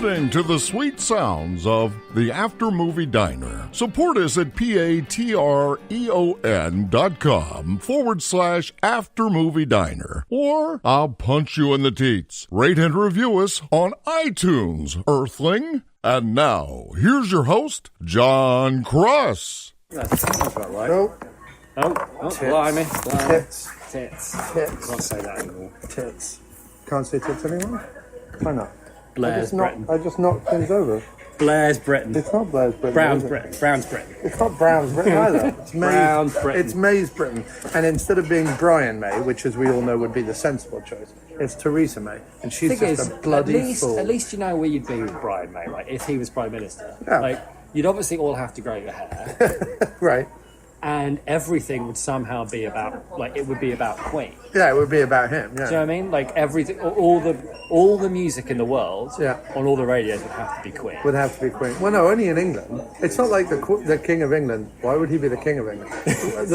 listening to the sweet sounds of the After Movie Diner. Support us at patreon.com/After Movie Diner. Or I'll punch you in the teats. Rate and review us on iTunes, Earthling. And now, here's your host, Jon Cross. That sounds about right. Nope. Oh, blimey. Tits. Tits. Tits. Can't say that anymore. Tits. Can't say tits anymore? Why not? Blair's Britain. I just knocked things over. Blair's Britain. It's not Blair's Britain. Brown's Britain. Brown's Britain. It's not Brown's Britain either. It's May's. Brown's Britain. It's May's Britain. And instead of being Brian May, which as we all know would be the sensible choice, it's Theresa May. And she's just a bloody fool. At least you know where you'd be with Brian May, right? If he was Prime Minister. Yeah. Like, you'd obviously all have to grow your hair. Right. And everything would somehow be about, like, it would be about Queen. Yeah, it would be about him, yeah. Do you know what I mean? Like, everything, all the music in the world, Yeah. on all the radios would have to be Queen. Would have to be Queen. Well, no, only in England. It's not like the King of England. Why would he be the King of England?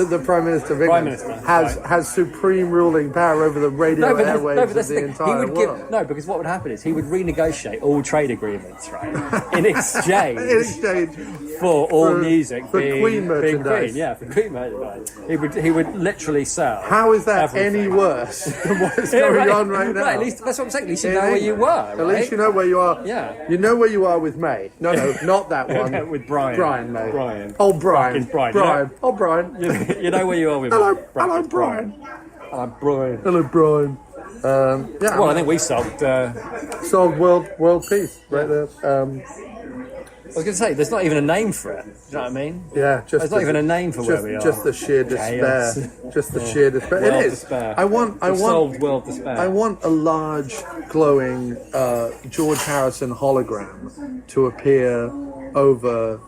the Prime Minister of England has supreme ruling power over the radio airwaves of the entire world. Because what would happen is he would renegotiate all trade agreements, right? In exchange for all music for being Queen merchandise. Queen, yeah, for Queen merchandise. He would literally sell. How is that everything. any worse than what's going on right now? Right, at least that's what I'm saying. At least you know where you were. Right? At least you know where you are. Yeah. You know where you are with May. No, not that one. With Brian. Brian May. Brian. Oh, Brian. Brian. Brian. Oh, Brian. You know where you are with Hello, Brian. hello, Brian. Hello, Brian. Hello, Brian. Yeah. Well, I think we solved. Solved world peace right there. I was going to say, there's not even a name for it. Do you know what I mean? Yeah, there's not even a name for where we are. Just the sheer despair. Just the sheer despair. World it is. Despair. I want solved world despair. I want a large, glowing George Harrison hologram to appear over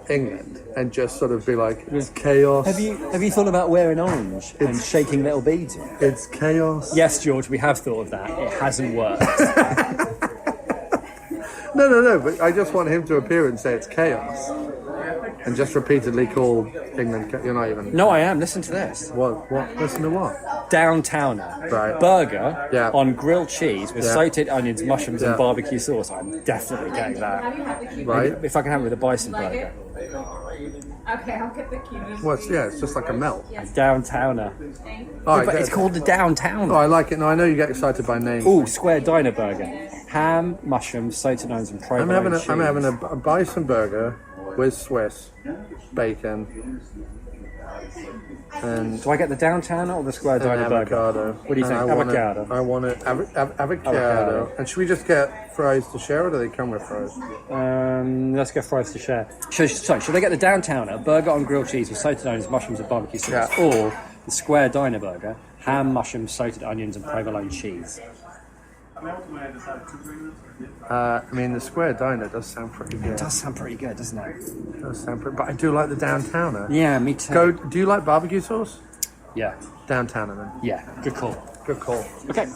England and just sort of be like, it's chaos. Have you thought about wearing orange and shaking little beads in it? It's chaos. Yes, George, we have thought of that. It hasn't worked. No, but I just want him to appear and say it's chaos. And just repeatedly call England, you're not even... No, I am. Listen to this. What? Listen to what? Downtowner. Right. Burger Yeah. on grilled cheese with sauteed onions, mushrooms and Yeah. barbecue sauce. I'm definitely getting that. Right. If I can have it with a bison burger. Okay, I'll get the cuties. Well, it's just like a melt. Downtowner. All right, But it's called the Downtowner. Oh, I like it. No, I know you get excited by names. Ooh, square diner burger. Ham, mushrooms, sauteed onions and provolone cheese. I'm having a bison burger with Swiss bacon and... Do I get the Downtowner or the square diner avocado. burger? What do you think? I Avocado. want it avocado. And should we just get fries to share, or do they come with fries? Let's get fries to share. Should I get the Downtowner, burger on grilled cheese with sauteed onions, mushrooms and barbecue sauce, or the square diner burger, ham, mushrooms, sauteed onions and provolone cheese? I mean, the square diner does sound pretty good. It does sound pretty good, doesn't it? It does sound pretty, but I do like the Downtowner. Yeah, me too. Do you like barbecue sauce? Yeah. Downtowner then. Yeah, good call. Good call. Okay.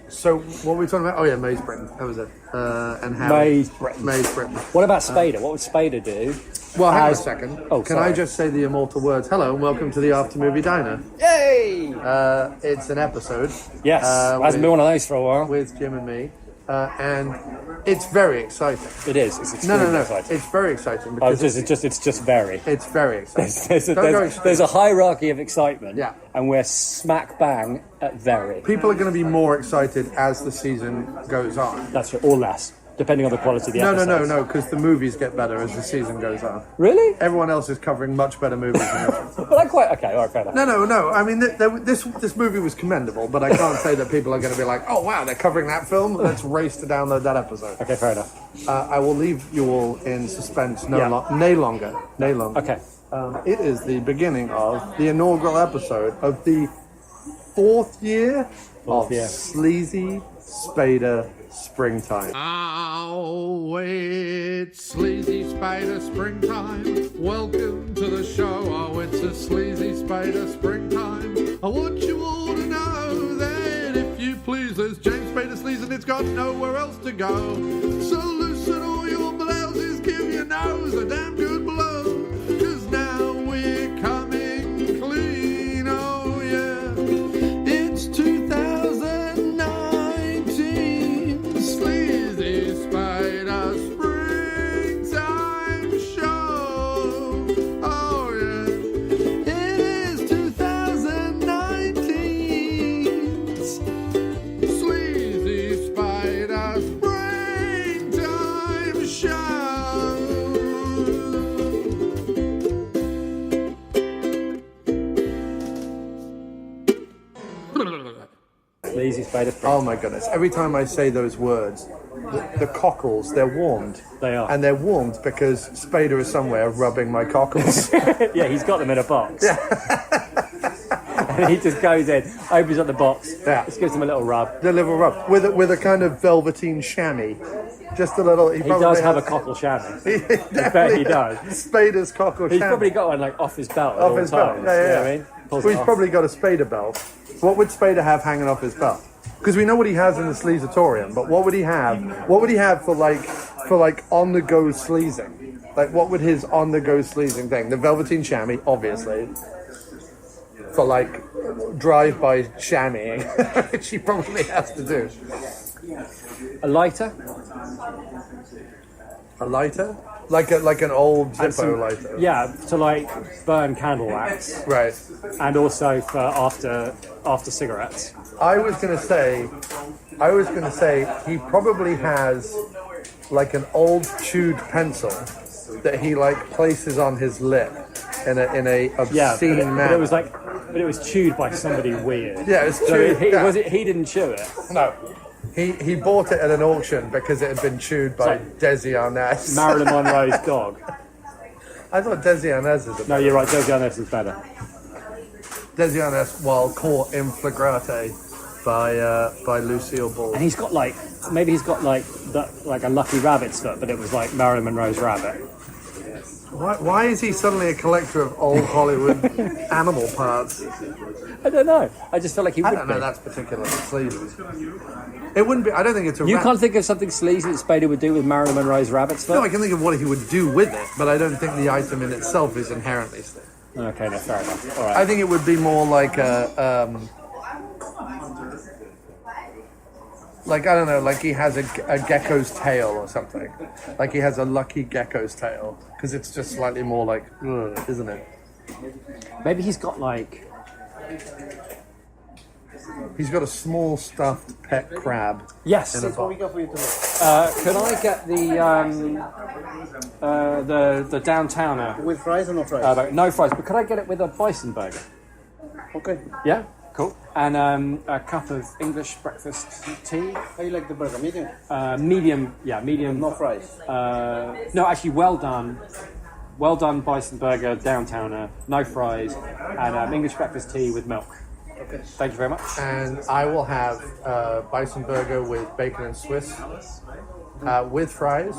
So what were we talking about? Oh yeah, May's Britain. That was it. And how May's Britain. May's Britain. What about Spader? What would Spader do? Well, hang on a second. Oh, Can sorry. I just say the immortal words? Hello and welcome to the After Movie Diner. Yay! It's an episode. Yes, hasn't been one of those for a while. With Jim and me. And it's very exciting. It is. It's extremely exciting. It's very exciting because it's just very. it's very exciting. There's a hierarchy of excitement. Yeah. And we're smack bang at very. People are going to be more excited as the season goes on. That's right, or less, depending on the quality of the episodes. No, because the movies get better as the season goes on. Really? Everyone else is covering much better movies than this one. Well, okay, all right, fair enough. No. I mean, this movie was commendable, but I can't say that people are going to be like, oh wow, they're covering that film. Let's race to download that episode. Okay, fair enough. I will leave you all in suspense nay longer. Okay. It is the beginning of the inaugural episode of the fourth year of Sleazy Spader Springtime. Oh, it's Sleazy Spader Springtime. Welcome to the show. Oh, it's a Sleazy Spader Springtime. I want you all to know that if you please, there's James Spader Sleaze and it's got nowhere else to go. So loosen all your blouses, give your nose a damn good blow. 'Cause now we're coming clean, oh yeah. It's 2019, Sleazy Sleazy Spader. Oh my goodness! Every time I say those words, the cockles, they're warmed. They are. And they're warmed because Spader is somewhere rubbing my cockles. Yeah, he's got them in a box. And he just goes in, opens up the box, just gives them a little rub. The little rub. With a kind of velveteen chamois. Just a little... He does have a cockle chamois. I bet he does. Spader's cockle He's chamois. probably got one like off his belt. Off his belt, yeah. You know what I mean? Well, he's probably got a Spader belt. What would Spader have hanging off his belt? Because we know what he has in the Sleazatorium, but what would he have? What would he have for on-the-go sleazing? Like, what would his on-the-go sleazing thing? The velveteen chamois, obviously. For like drive-by chamois, which he probably has to do. A lighter? A lighter? Like an old Zippo lighter. Yeah, to like burn candle wax. Right. And also for after cigarettes. I was gonna say he probably has like an old chewed pencil that he like places on his lip in a obscene manner. But it was chewed by somebody weird. Yeah, it's chewed. So he didn't chew it. No. He bought it at an auction because it had been chewed by Desi Arnaz. Marilyn Monroe's dog. I thought Desi Arnaz is No, you're right, Desi Arnaz is better. Desi Arnaz, while caught in flagrante by Lucille Ball. And he's got like a lucky rabbit's foot, but it was like Marilyn Monroe's rabbit. Why is he suddenly a collector of old Hollywood animal parts? I don't know. I just feel like he would I don't know, that's particularly sleazy. It wouldn't be, I don't think it's a You can't think of something sleazy that Spader would do with Marilyn Monroe's rabbit's foot? No, I can think of what he would do with it, but I don't think the item in itself is inherently sleazy. Okay, no, fair enough. All right. I think it would be more like I don't know, like he has a gecko's tail or something. Like he has a lucky gecko's tail. Because it's just slightly more like, isn't it? Maybe he's got like... He's got a small stuffed pet crab. Yes. In a box. Could I get the downtowner? With fries or no fries? No fries, but could I get it with a bison burger? Okay. Yeah? Cool. And a cup of English breakfast tea. How you like the burger? Medium? Medium, yeah, medium. No fries? No, actually, well done. Well done bison burger, downtowner, no fries, and English breakfast tea with milk. Okay. Thank you very much. And I will have bison burger with bacon and Swiss with fries.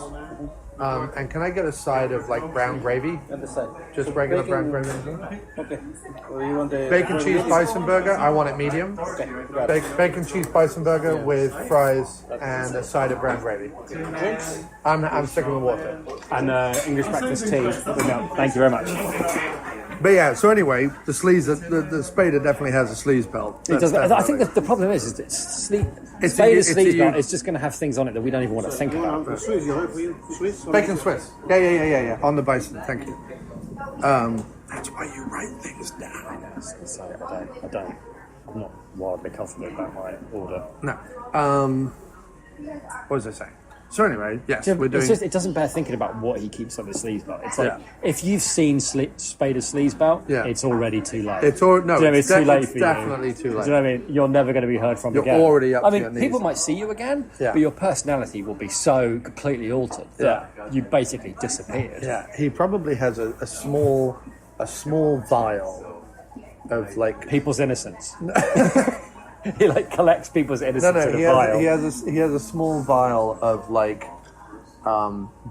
And can I get a side of like brown gravy? At the side. Just regular bacon. brown gravy? Okay. So you want the Bacon cheese bison burger, I want it medium. Okay. Got it. Bacon cheese bison burger with fries and a side of brown gravy. Drinks? I'm sticking with water. And English breakfast tea with milk. Thank you very much. But yeah, so anyway, the Spader definitely has a sleaze belt. It does. I think the problem is that Spader's sleaze belt is just going to have things on it that we don't even want to think about. Swiss, you have for you? Swiss? Bacon Swiss. Yeah. On the bison, thank you. That's why you write things down. I don't. I'm not wildly confident about my order. No. What was I saying? So anyway, yes, Jim, we're doing... it doesn't bear thinking about what he keeps on his sleaze belt. It's like, if you've seen Spader's sleaze belt, it's already too late. It's too late it's for definitely too late. Do you know what I mean? You're never going to be heard from You're again. already up to your knees. People might see you again, but your personality will be so completely altered that you basically disappeared. Yeah, he probably has a small vial of like... People's innocence. He like collects people's innocence in a vial. He has a small vial of like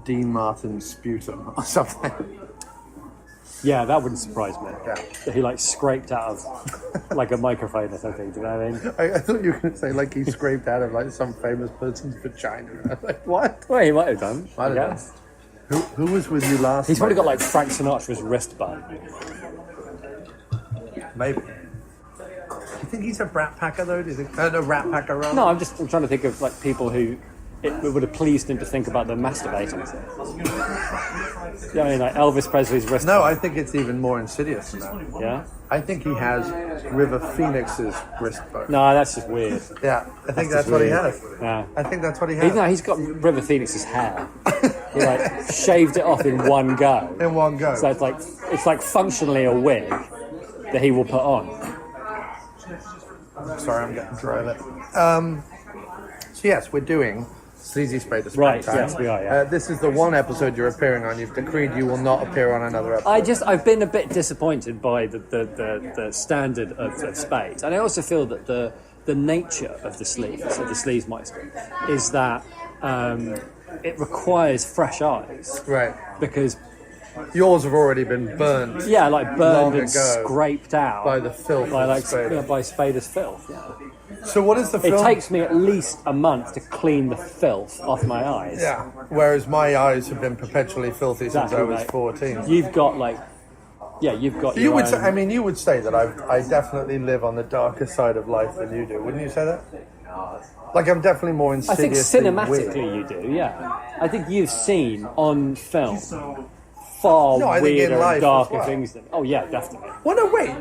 Dean Martin's sputum or something. Yeah, that wouldn't surprise me. Yeah. That he like scraped out of like a microphone or something. Do you know what I mean? I thought you were going to say like he scraped out of like some famous person's vagina. I was like, what? Well, he might have done. I don't know. Who was with you last? He's probably got like Frank Sinatra's wristband. Maybe. Do you think he's a rat packer though? Do you think a rat packer? Rather? No, I'm trying to think of like people who it would have pleased him to think about them masturbating. Yeah, I mean like Elvis Presley's wristband. No, I think it's even more insidious than that. Yeah. I think he has River Phoenix's wristband. No, that's just weird. Yeah, I think that's what he has. Yeah. I think that's what he has. He's got River Phoenix's hair. He like shaved it off in one go. In one go. So it's like functionally a wig that he will put on. Sorry, I'm getting dry lip. So yes, we're doing Sleazy Spader Springtime. Right, yes, we are, yeah. This is the one episode you're appearing on. You've decreed you will not appear on another episode. I've been a bit disappointed by the standard of Spade, and I also feel that the nature of the Sleaze Meister, is that it requires fresh eyes. Right. Because yours have already been burned. Yeah, like burned and ago scraped out by the filth by of Spader. by Spader's filth. Yeah. So what is the film? It takes me at least a month to clean the filth off my eyes. Yeah. Whereas my eyes have been perpetually filthy since I was 14. You've got like, you've got. You would say, I mean, you would say that I definitely live on the darker side of life than you do, wouldn't you say that? Like I'm definitely more I think insidiously cinematically weird. you do. Yeah. I think you've seen on film far No, I think in weirder life and as darker well. things than. Oh yeah, definitely. Well, no, wait.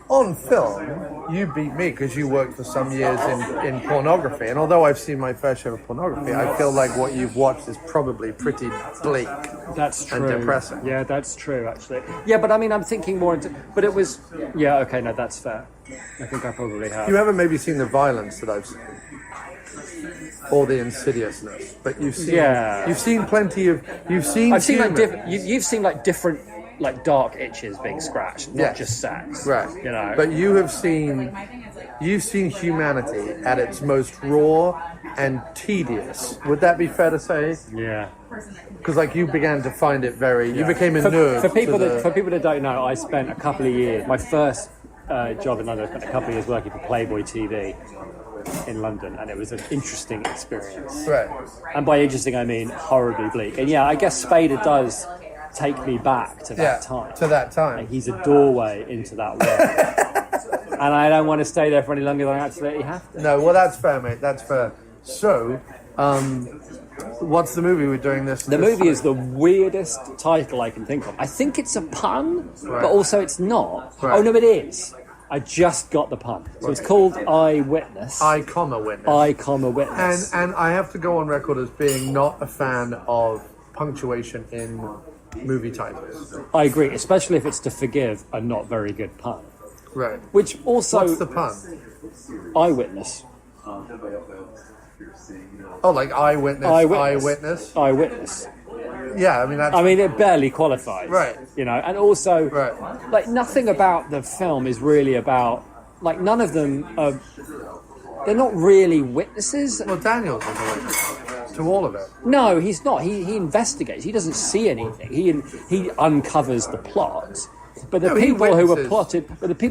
On film, you beat me because you worked for some years in pornography. And although I've seen my fair share of pornography, I feel like what you've watched is probably pretty bleak. That's true. And depressing. Yeah, that's true, actually. Yeah, but I mean, I'm thinking more into... But it was... Yeah, okay, no, that's fair. I think I probably have. You haven't maybe seen the violence that I've seen. Or the insidiousness. But you've seen... Yeah. You've seen plenty of... You've seen... I've seen like humour. you've seen like different like dark itches being scratched, not Yes. just sex. Right. You know. But you've seen humanity at its most raw and tedious. Would that be fair to say? Yeah. Because like you began to find it very... You became a nerd. For people to that don't know, I spent a couple of years. My first job in London, I spent a couple of years working for Playboy TV in London, and it was an interesting experience. Right. And by interesting, I mean horribly bleak. And yeah, I guess Spader does take me back to that time. To that time. And he's a doorway into that world. And I don't want to stay there for any longer than I absolutely have to. No, well, that's fair, mate. That's fair. So, what's the movie we're doing this? The movie is the weirdest title I can think of. I think it's a pun, but also it's not. Right. Oh, no, it is. I just got the pun. So it's called Eyewitness. I, Witness. I, Witness. And I have to go on record as being not a fan of punctuation in movie titles. I agree, especially if it's to forgive a not very good pun. Right. Which also... What's the pun? Eyewitness. Oh, like eyewitness. Eyewitness. Yeah, I mean that's... I mean, it barely qualifies. Right. You know, and also, Right. like, nothing about the film is really about... Like, none of them are... They're not really witnesses. Well, Daniels is a witness to all of it. No, he's not. He investigates. He doesn't see anything. He uncovers the plot. But the people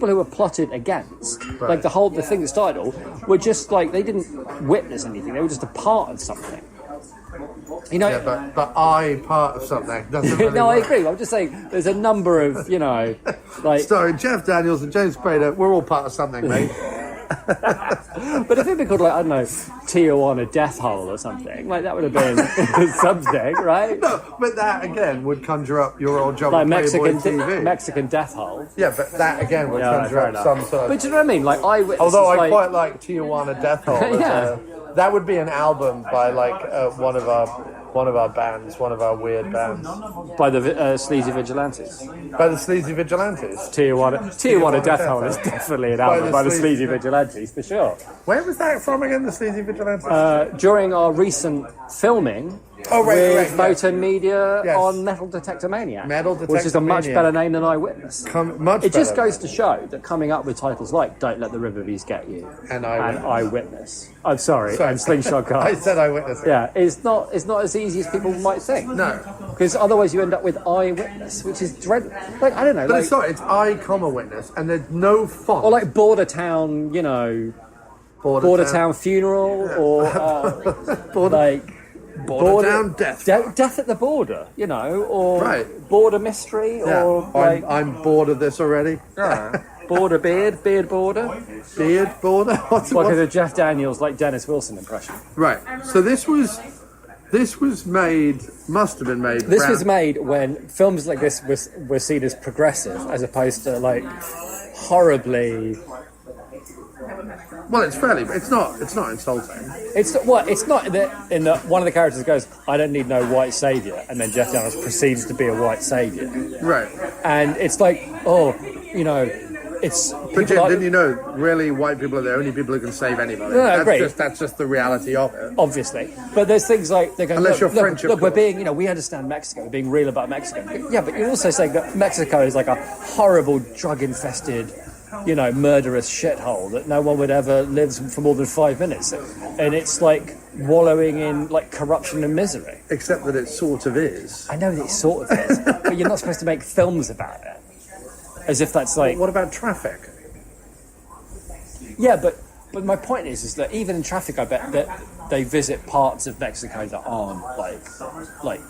who were plotted against, Right. like the thing that started all, were just like they didn't witness anything. They were just a part of something. You know. Yeah, but I part of something doesn't really No, I work. agree. I'm just saying there's a number of like. Starring Jeff Daniels and James Spader, we're all part of something, mate. But if it'd been called, like, I don't know, Tijuana Death Hole or something, like that would have been something, right? No, but that again would conjure up your old job Like at Playboy TV. Mexican Death Hole. Yeah, but that again would Yeah, conjure fair up enough. some sort of... But do you know what I mean? Like Eyewitness. Although is I like, quite like Tijuana Death Hole. Yeah. That would be an album by like one of our bands, one of our weird bands, by the Sleazy Vigilantes. by the Sleazy Vigilantes. Tijuana Death Hole is definitely an album by the Sleazy Sleazy Vigilantes, for sure. Where was that from again? The Sleazy Vigilantes. During our recent filming Oh, right, with right, yeah. Photon Media Yes. on Metal Detector Maniac, Metal which is a much Detector better Maniac. name than Eyewitness. Much It just better. goes to show that coming up with titles like Don't Let the River Bees Get You And and Eyewitness. Eyewitness. I'm sorry, Sorry. and Slingshot Cars. I said Eyewitness. Yeah, it's not as easy as people might think. No. Because otherwise you end up with Eyewitness, which is dreadful. Like, I don't know. But like, it's not. It's I, witness, and there's no font. or like Border Town, you know, Border Town Funeral, or like Border Town Death. Death at the Border, you know, or Right. Border Mystery, Yeah. or like I'm bored of this already. Border Beard Border. Beard border. What's Like a Jeff Daniels, like Dennis Wilson impression. Right. So this was made. Must have been made. This around- was made when films like this were seen as progressive, as opposed to like horribly. Well, it's fairly. It's not insulting. It's not that in the one of the characters goes, "I don't need no white savior," and then Jeff Daniels proceeds to be a white savior, Right. and it's like, oh, you know, it's. But Jim, didn't you know, really, white people are the only people who can save anybody? No, great. That's just the reality of it. Obviously, but there's things like they go, Unless you're French, look, we're being, we understand Mexico, we're being real about Mexico. Yeah, but you're also saying that Mexico is like a horrible, drug-infested, murderous shithole that no one would ever live for more than 5 minutes, and it's like wallowing in like corruption and misery. Except that it sort of is. I know that it sort of is, but you're not supposed to make films about it as if that's like. What about traffic? Yeah, but my point is that even in traffic, I bet that they visit parts of Mexico that aren't like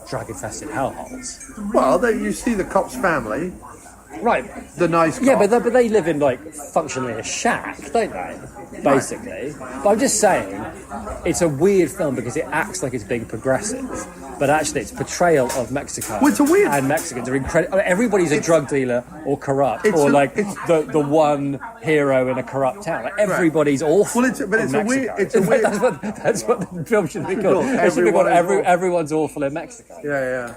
drug-infested hellholes. Well, you see the cop's family. Right. The nice cop. Yeah, but they live in like functionally a shack, don't they? Basically. Right. But I'm just saying, it's a weird film because it acts like it's being progressive, but actually it's portrayal of Mexico. Well, it's a weird. And Mexicans are incredible. Everybody's a drug dealer or corrupt, or the one hero in a corrupt town. Like, everybody's awful. Well, it's a weird. It's a weird. That's what the film should be called. It should be called Everyone's Awful in Mexico. Yeah.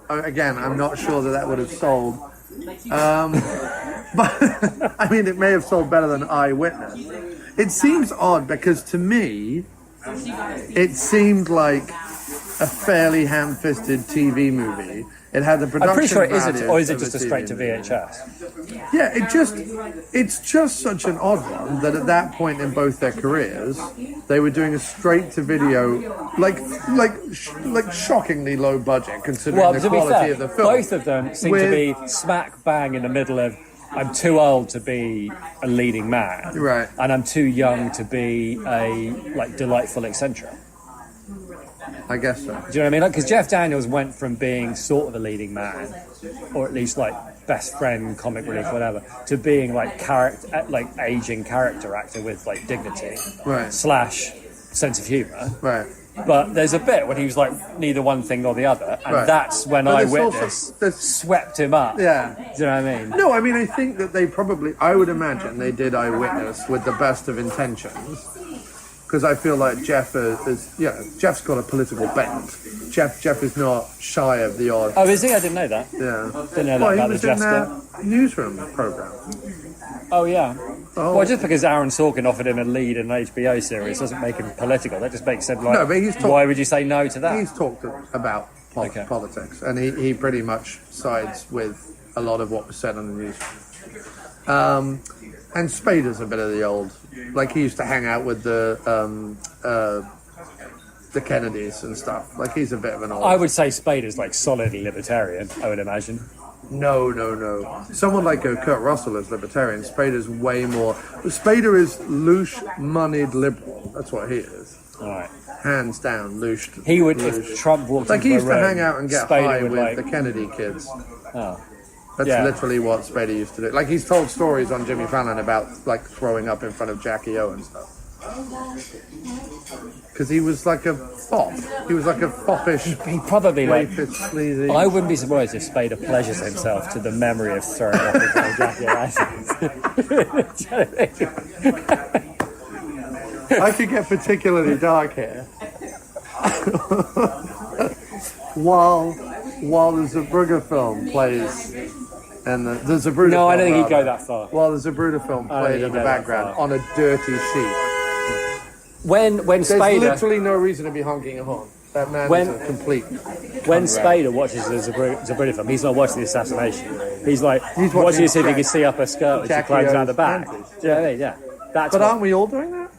Again, I'm not sure that would have sold. But I mean, it may have sold better than Eyewitness. It seems odd because to me, it seemed like a fairly ham-fisted TV movie. It had the production. I'm pretty sure it isn't, or is it of just a TV straight to movie. VHS? Yeah, it's just such an odd one that at that point in both their careers, they were doing a straight to video, like shockingly low budget considering the quality of the film. Both of them seem to be smack bang in the middle of. I'm too old to be a leading man, right? And I'm too young to be a delightful eccentric. I guess so. Do you know what I mean? Because Jeff Daniels went from being sort of a leading man, or at least like best friend, comic relief, whatever, to being aging character actor with like dignity, right? / sense of humour, right? But there's a bit when he was like neither one thing nor the other, and that's when Eyewitness swept him up. Yeah. Do you know what I mean? No, I mean, I think that I would imagine they did Eyewitness with the best of intentions. Because I feel like Jeff Jeff's got a political bent. Jeff is not shy of the odd. Oh, is he? I didn't know that. Yeah. Didn't know that about the Jeff split. Newsroom program. Oh yeah. Well, just because Aaron Sorkin offered him a lead in an HBO series doesn't make him political. That just makes him like. No, but why would you say no to that? He's talked about politics, and he pretty much sides with a lot of what was said on the news. And Spader's a bit of the old. Like, he used to hang out with the Kennedys and stuff. Like, he's a bit of an old. I would say Spader's like solidly libertarian, I would imagine. No. Someone like Kurt Russell is libertarian. Spader's way more. Spader is louche, moneyed liberal. That's what he is. All right. Hands down, louche. He would, if Trump walked into he used the to room, hang out and get Spader high would with the Kennedy kids. Oh. That's literally what Spader used to do. Like, he's told stories on Jimmy Fallon about, like, throwing up in front of Jackie O and stuff. Because he was like a fop. He was like a foppish... He probably, sleazy. I wouldn't be surprised if Spader pleasures himself to the memory of throwing up in front of Jackie O. I could get particularly dark here. While the Zebrugge film plays, and the Zebrugge. No, I don't think he'd go that far. While the Zebrugge film played in the background on a dirty sheet. When There's Spader, literally no reason to be honking a horn. That man is a complete. When Spader watches the Zebrugge film, he's not watching the assassination. He's watching to see if he can see up her skirt when she climbs out the back. Do you know what I mean? Yeah. Aren't we all doing that?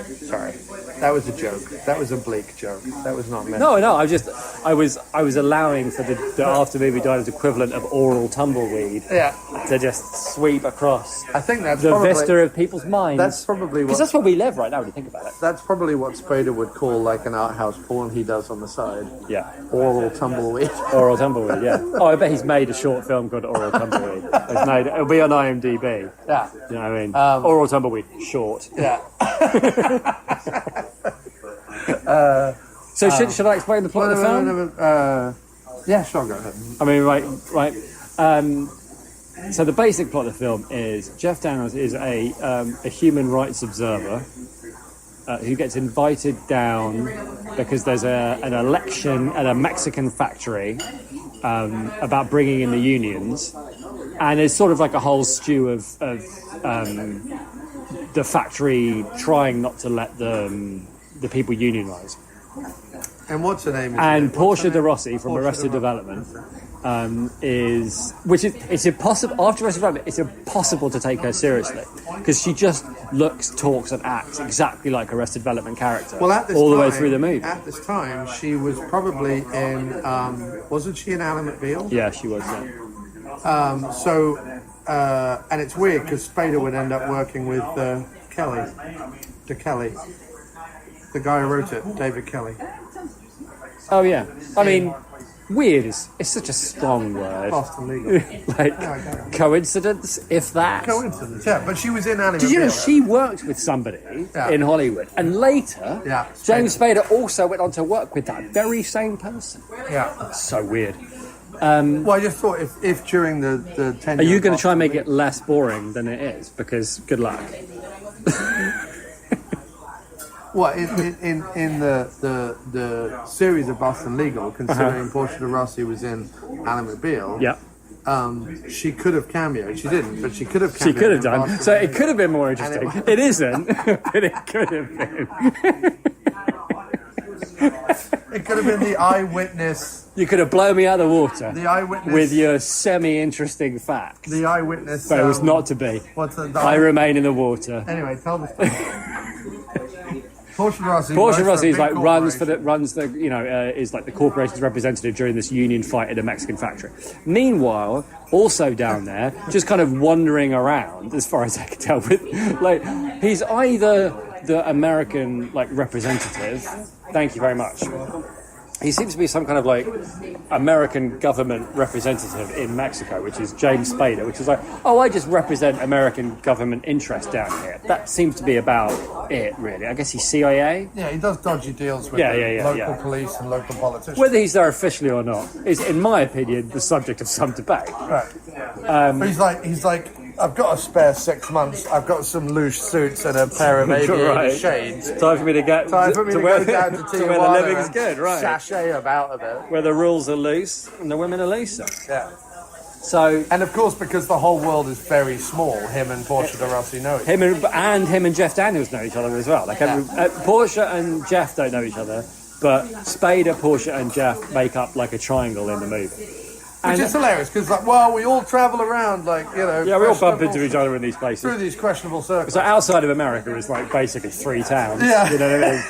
Sorry, that was a joke. That was a bleak joke. That was not meant. No. I was allowing for the after movie diners equivalent of oral tumbleweed. Yeah. To just sweep across. I think that's the probably, vista of people's minds. That's probably because that's where we live right now. When you think about it. That's probably what Spader would call like an art house porn he does on the side. Yeah. Oral tumbleweed. Oral tumbleweed. Yeah. Oh, I bet he's made a short film called Oral Tumbleweed. It'll be on IMDb. Yeah. You know what I mean? Oral Tumbleweed, short. Yeah. So should I explain the plot of the film? Yeah, sure, go ahead. I mean, right. So the basic plot of the film is Jeff Daniels is a human rights observer who gets invited down because there's an election at a Mexican factory about bringing in the unions, And it's sort of like a whole stew of the factory trying not to let the people unionise. And what's her name? And Portia de Rossi from Arrested Development it's impossible after Arrested Development. It's impossible to take her seriously because she just looks, talks, and acts exactly like Arrested Development character. Well, at this all the way time- through the movie. At this time, she was probably in. Wasn't she in Ally McBeal? Yeah, she was. Yeah. And it's weird because Spader would end up working with Kelly, the guy who wrote it, David Kelly. Oh yeah. I mean, weird is such a strong word. Boston Legal. Like coincidence, if that. Coincidence. Yeah, but she was in Ally Did you know McBeal. she worked with somebody in Hollywood, and later James Spader also went on to work with that very same person? Yeah. So weird. Well, I just thought if during the 10 Are you going to try and make it less boring than it is? Because good luck. Well, in the series of Boston Legal, considering Portia de Rossi was in Ally McBeal, she could have cameoed. She didn't, but she could have cameoed. She could have in done. Boston So it Legal. could have been more interesting. It isn't, but it could have been. It could have been the eyewitness. You could have blown me out of the water. The eyewitness with your semi-interesting facts. The eyewitness. But it was not to be. What's the? I remain in the water. Anyway, tell the story. Portia Rossi is like runs the is like the corporation's representative during this union fight at a Mexican factory. Meanwhile, also down there, just kind of wandering around, as far as I can tell, with like he's either the American like representative. Thank you very much. He seems to be some kind of like American government representative in Mexico, which is James Spader, which is like, oh, I just represent American government interest down here. That seems to be about it, really. I guess he's CIA. Yeah, he does dodgy deals with local police and local politicians. Whether he's there officially or not is, in my opinion, the subject of some debate. Right. But he's like, I've got a spare 6 months. I've got some loose suits and a pair of aviator shades. Time for me to go down to where Tijuana the living's good, right? Sashay about a bit. Where the rules are loose and the women are looser. Yeah. So, and of course, because the whole world is very small, him and Portia de Rossi know each other. Him and Jeff Daniels know each other as well. Like Portia and Jeff don't know each other, but Spader, Portia, and Jeff make up like a triangle in the movie. Which is hilarious because, we all travel around, Yeah, we all bump into each other in these places. Through these questionable circles. So outside of America is like basically 3 towns. Yeah. You know what I mean?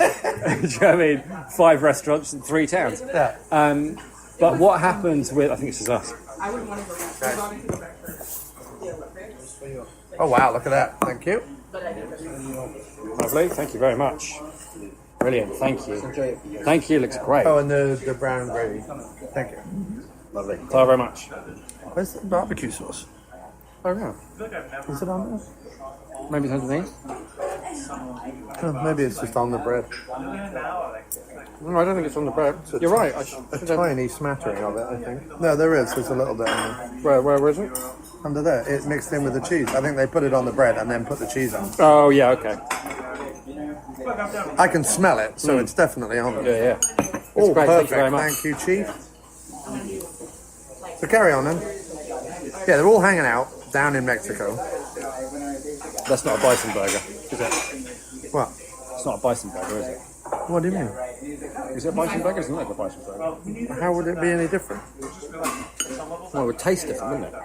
Do you know what I mean? 5 restaurants and 3 towns. Yeah. But what happens with, I think this is us. I wouldn't want to go back. Oh, wow, look at that. Thank you. Lovely. Thank you very much. Brilliant. Thank you. Thank you. Looks great. Oh, and the brown gravy. Thank you. Lovely. Thank you very much. Where's the barbecue sauce? Oh, yeah. Is it on there? Maybe it's underneath. Oh, maybe it's just on the bread. No, I don't think it's on the bread. You're right. A tiny smattering of it, I think. No, there is. There's a little bit on there. Where is it? Under there. It mixed in with the cheese. I think they put it on the bread and then put the cheese on. Oh, yeah, okay. I can smell it, so it's definitely on there. Yeah, yeah. Oh, great. perfect. Thank you very much. Thank you, Chief. So carry on then. Yeah, they're all hanging out down in Mexico. That's not a bison burger, is it? What? It's not a bison burger, is it? What do you mean? Is it a bison burger? It's not like a bison burger. How would it be any different? Well, it would taste different, wouldn't it?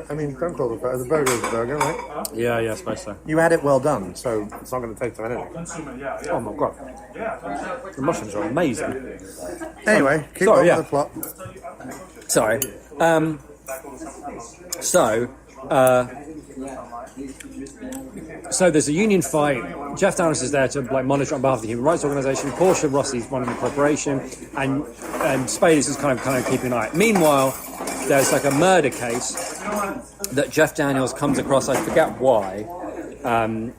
I mean, don't call it the burger is a burger, right? Yeah, I suppose so. You had it well done, so it's not going to taste of anything. Oh my god. The mushrooms are amazing. Anyway, keep on with the plot. Sorry. So there's a union fight. Jeff Daniels is there to monitor on behalf of the Human Rights Organization. Portia Rossi's running the corporation, and Spader's is kind of keeping an eye. Meanwhile, there's like a murder case that Jeff Daniels comes across. I forget why.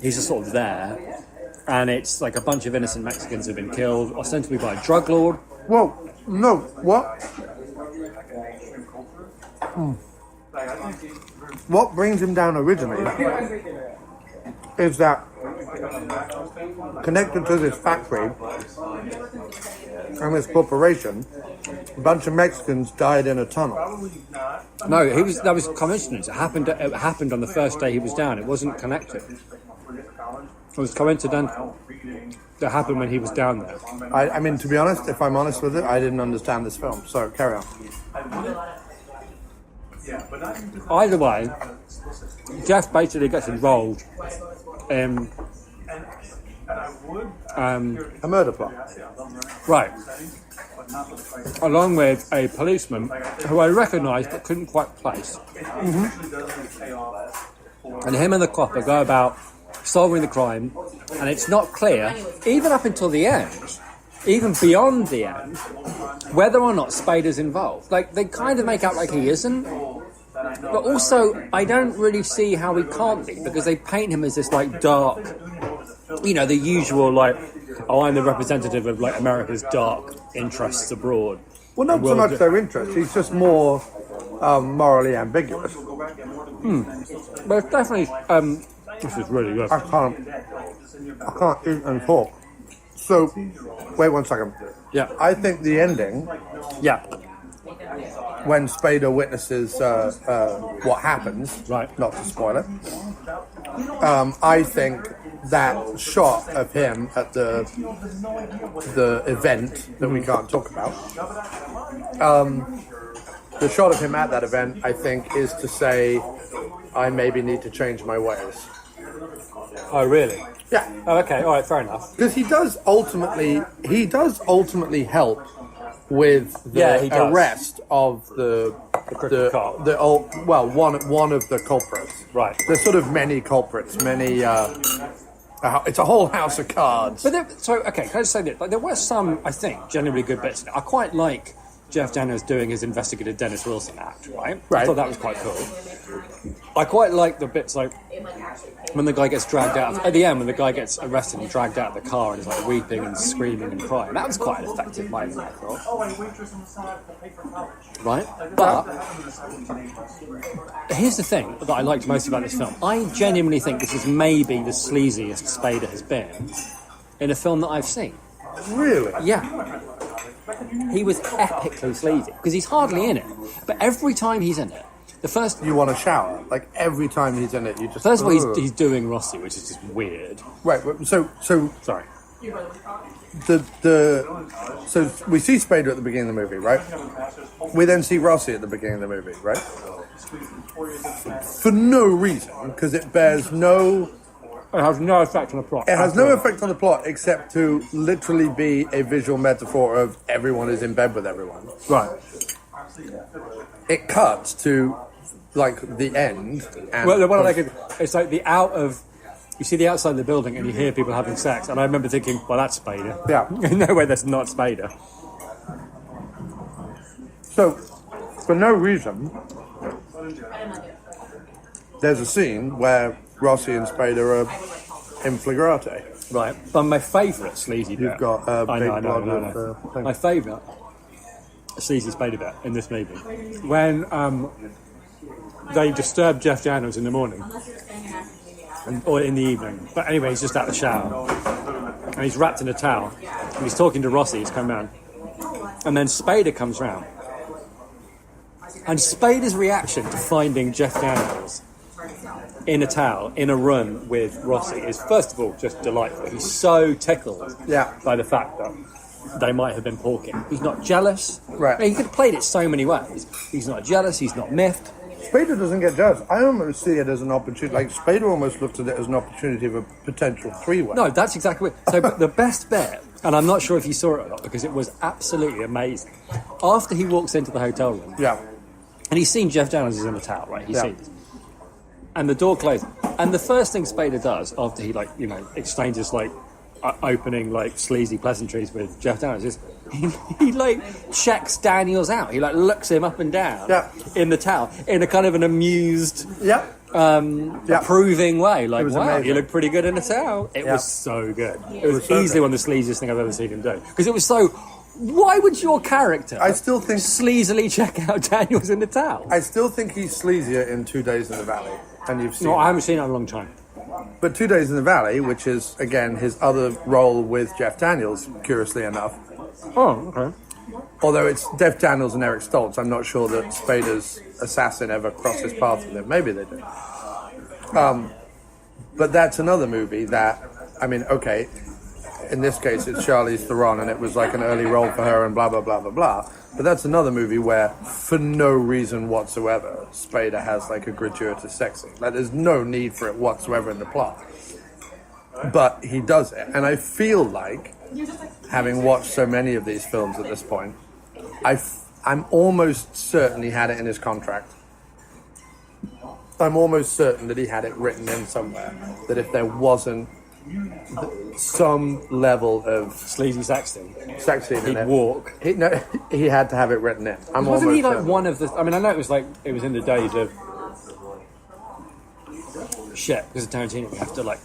He's just sort of there, and it's like a bunch of innocent Mexicans have been killed, ostensibly by a drug lord. Whoa, no, what? What brings him down originally is that connected to this factory and this corporation a bunch of Mexicans died in a tunnel. No, that was coincidence. It happened on the first day he was down. It wasn't connected. It was coincidental. That happened when he was down there. I mean, to be honest, if I'm honest with it, I didn't understand this film. So carry on. Either way, Jeff basically gets involved in A murder plot. right, along with a policeman who I recognised but couldn't quite place. And him and the copper go about solving the crime, and it's not clear, even up until the end, even beyond the end, whether or not Spader's involved. Like, they kind of make out like he isn't, but also I don't really see how he can't be, because they paint him as this like dark, you know, the usual like, oh, I'm the representative of like America's dark interests abroad. Well, not so much their interest. He's just more morally ambiguous. But it's definitely this is really good. I can't eat and talk. So, wait 1 second. Yeah. I think the ending, Yeah. when Spader witnesses what happens, Right. not to spoil it, I think that shot of him at the event that we can't talk about, the shot of him at that event, I think, is to say, I maybe need to change my ways. Oh, really? Yeah. Oh, okay. All right. Fair enough. Because he does ultimately help with the he does. arrest of the crooked cop. one of the culprits. Right. There's sort of many culprits, many. It's a whole house of cards. But can I just say this? Like, there were some, I think, genuinely good bits in it. I quite like Jeff Daniels doing his investigative Dennis Wilson act, right? I thought that was quite cool. I quite like the bits like when the guy gets dragged out at the end, when the guy gets arrested and dragged out of the car and is like weeping and screaming and crying. That was quite an effective moment, I thought. Right? But here's the thing that I liked most about this film. I genuinely think this is maybe the sleaziest Spader has been in a film that I've seen. Really? Yeah. He was epically sleazy because he's hardly in it. But every time he's in it, You want to shower. Like, every time he's in it, you just... First of all, he's doing Rossi, which is just weird. Right, so Sorry. So we see Spader at the beginning of the movie, right? We then see Rossi at the beginning of the movie, right? For no reason, because it bears no... It has no effect on the plot. It has no effect on the plot except to literally be a visual metaphor of everyone is in bed with everyone. Right. It cuts to, like, the end. And Well, what I like is, it's like the out of... You see the outside of the building and you hear people having sex, and I remember thinking, well, that's Spader. Yeah. No way that's not Spader. So, for no reason, there's a scene where Rossi and Spader are in flagrante. Right. But my favourite sleazy bit... You've got a big blob of thing. My favourite Sleazy Spader bit in this movie, when they disturb Jeff Daniels in the morning, or in the evening. But anyway, he's just out the shower, and he's wrapped in a towel, and he's talking to Rossi, he's come round. And then Spader comes round. And Spader's reaction to finding Jeff Daniels in a towel, in a room with Rossi, is first of all just delightful. He's so tickled by the fact that they might have been talking. He's not jealous. Right. He could have played it so many ways. He's not jealous, he's not miffed. Spader doesn't get jealous. I almost see it as an opportunity. Like, Spader almost looked at it as an opportunity of a potential three-way. No, that's exactly it. So the best bit, and I'm not sure if you saw it or not, because it was absolutely amazing. After he walks into the hotel room, and he's seen Jeff Daniels is in the towel, right? He's seen it. And the door closes. And the first thing Spader does after he, exchanges, opening, sleazy pleasantries with Jeff Daniels is he checks Daniels out. He, looks him up and down in the towel in a kind of an amused, approving way. Like, wow, amazing. You look pretty good in a towel. It was so good. It was easily one of the sleaziest thing I've ever seen him do. Because it was so... Why would your character sleazily check out Daniels in the towel? I still think he's sleazier in 2 Days in the Valley. And you've seen I haven't seen it in a long time. But 2 Days in the Valley, which is, again, his other role with Jeff Daniels, curiously enough. Oh, okay. Although it's Jeff Daniels and Eric Stoltz, I'm not sure that Spader's assassin ever crosses paths with him. Maybe they do. But that's another movie that, I mean, okay, in this case it's Charlize Theron and it was like an early role for her and blah, blah, blah, blah, blah. But that's another movie where, for no reason whatsoever, Spader has like a gratuitous sex scene. Like, there's no need for it whatsoever in the plot. But he does it. And I feel like, having watched so many of these films at this point, I'm almost certain he had it in his contract. I'm almost certain that he had it written in somewhere, that if there wasn't some level of Sleazy sex scene, in he'd it, walk. He had to have it written in. Wasn't he like one of the? I mean, I know it was in the days of shit, because of Tarantino, we have to like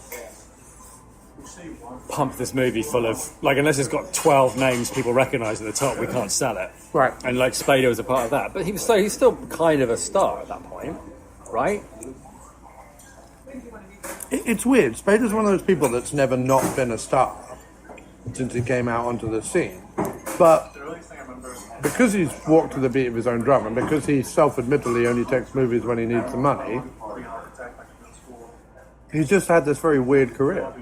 pump this movie full of like, unless it's got 12 names people recognise at the top, we can't sell it. Right. And like Spader was a part of that, but he's still kind of a star at that point, right? It's weird. Spader's one of those people that's never not been a star since he came out onto the scene. But because he's walked to the beat of his own drum, and because he self-admittedly only takes movies when he needs the money, he's just had this very weird career.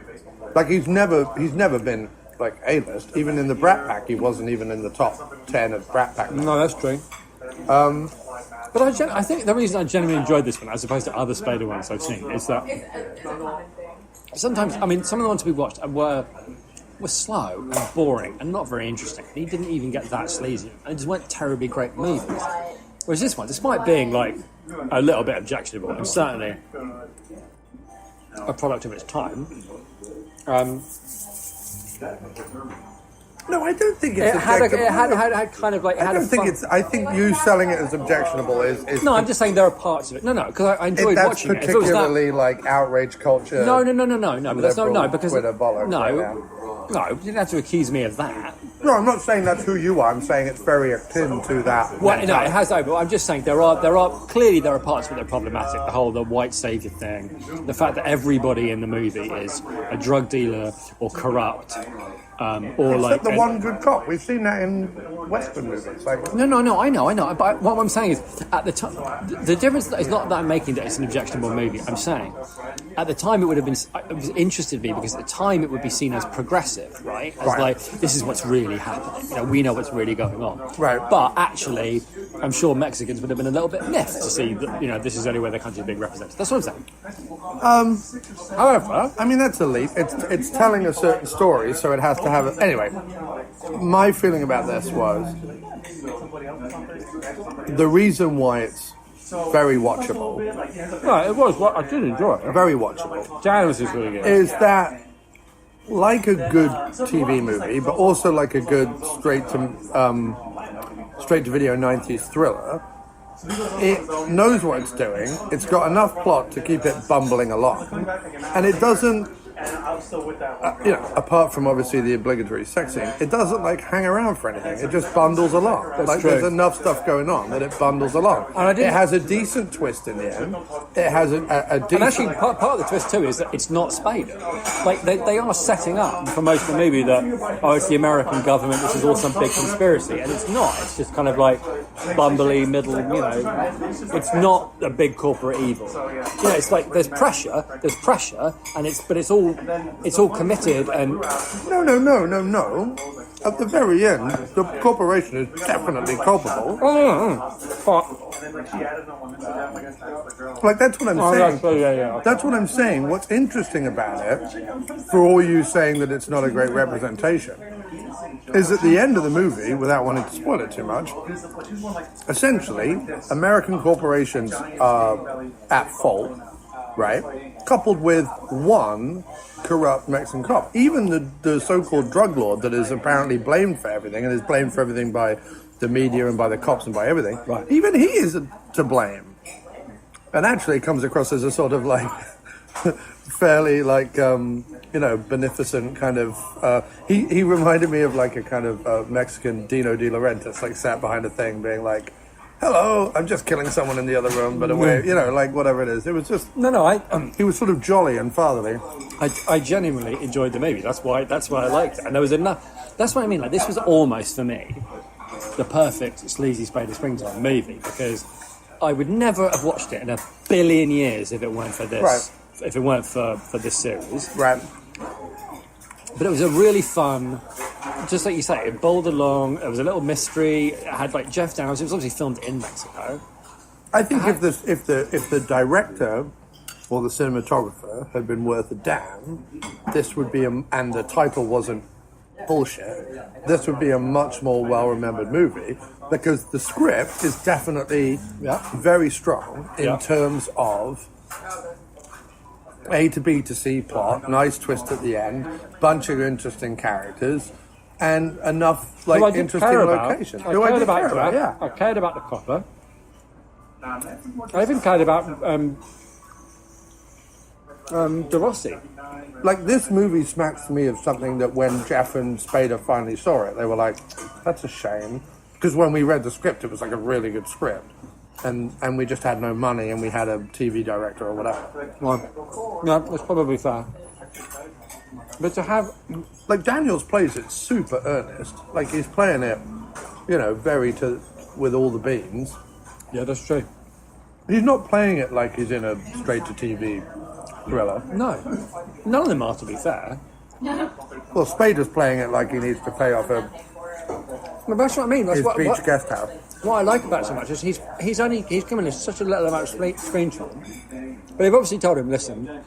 Like, he's never been like A-list. Even in the Brat Pack, he wasn't even in the top 10 of Brat Pack. No, that's true. But I think the reason I genuinely enjoyed this one, as opposed to other Spader ones I've seen, is that sometimes, I mean, some of the ones we watched were slow and boring and not very interesting. He didn't even get that sleazy, and it just weren't terribly great movies. Whereas this one, despite being like a little bit objectionable and certainly a product of its time, no, I don't think it's it had objectionable. kind of like. I don't think it's. I think you selling it as objectionable is. No, I'm just saying there are parts of it. No, because I enjoyed watching it. That's particularly like outrage culture. No. But that's not because Twitter bollocks no, you didn't have to accuse me of that. No, I'm not saying that's who you are. I'm saying it's very akin to that. Well, no, it has over. I'm just saying there are clearly there are parts of it that are problematic. The white savior thing, the fact that everybody in the movie is a drug dealer or corrupt. Or Except the one good cop. We've seen that in Western movies. Like, No, I know. But what I'm saying is, at the time, the difference is not that I'm making that it's an objectionable movie. I'm saying, at the time, it would have been. It was interested me because at the time it would be seen as progressive, right? As like, this is what's really happening. You know, we know what's really going on. Right. But actually, I'm sure Mexicans would have been a little bit miffed to see that, you know, this is the only way their country's being represented. That's what I'm saying. However, I mean, that's a leap. It's telling a certain story, so it has to have it. Anyway, my feeling about this was the reason why it's very watchable. Right, it was. I did enjoy it. Very watchable. Daniels is really good. Is that like a good TV movie, but also like a good straight to video 90s thriller? It knows what it's doing. It's got enough plot to keep it bumbling along, and it doesn't. Apart from obviously the obligatory sex scene, it doesn't like hang around for anything. It just bundles along. That's true. There's enough stuff going on that it bundles along. And it has a decent twist in the end. It has a decent. And actually, part of the twist too is that it's not Spader. Like they are setting up for most of the movie that it's the American government. This is all some big conspiracy, and it's not. It's just kind of like bumbly middle. You know, it's not a big corporate evil. You know, it's like there's pressure, and it's all committed and No. At the very end, the corporation is definitely culpable. Like, that's what I'm saying. That's what I'm saying. What's interesting about it, for all you saying that it's not a great representation, is at the end of the movie, without wanting to spoil it too much, essentially, American corporations are at fault, right? Coupled with one corrupt Mexican cop. Even the so-called drug lord that is apparently blamed for everything, and is blamed for everything by the media and by the cops and by everything, right. Even he is to blame. And actually comes across as a sort of like fairly like beneficent kind of he reminded me of like a kind of Mexican Dino De Laurentiis, like sat behind a thing being like, hello, I'm just killing someone in the other room, but away, like whatever it is. It was just he was sort of jolly and fatherly. I genuinely enjoyed the movie. That's why I liked it, and there was enough. That's what I mean. Like, this was almost for me the perfect Sleazy Spader Springtime movie, because I would never have watched it in a billion years if it weren't for this. Right. If it weren't for this series. Right. But it was a really fun, just like you say, it bowled along. It was a little mystery. It had like Jeff Downs. It was obviously filmed in Mexico. I think if the director or the cinematographer had been worth a damn, this would be and the title wasn't bullshit. This would be a much more well-remembered movie, because the script is definitely very strong in terms of A to B to C plot, nice twist at the end, bunch of interesting characters, and enough interesting locations. I cared about the copper. I even cared about the Rossi. Like, this movie smacks me of something that when Jeff and Spader finally saw it, they were like, that's a shame. Because when we read the script, it was like a really good script. And we just had no money, and we had a TV director or whatever. Well, no, that's probably fair. But to have... Like, Daniels plays it super earnest. Like, he's playing it, with all the beans. Yeah, that's true. He's not playing it like he's in a straight-to-TV thriller. No. None of them are, to be fair. Well, Spader's playing it like he needs to pay off Well, that's what I mean. That's his beach guest house. What I like about it so much is he's coming in such a little amount of screen time. But they've obviously told him, listen,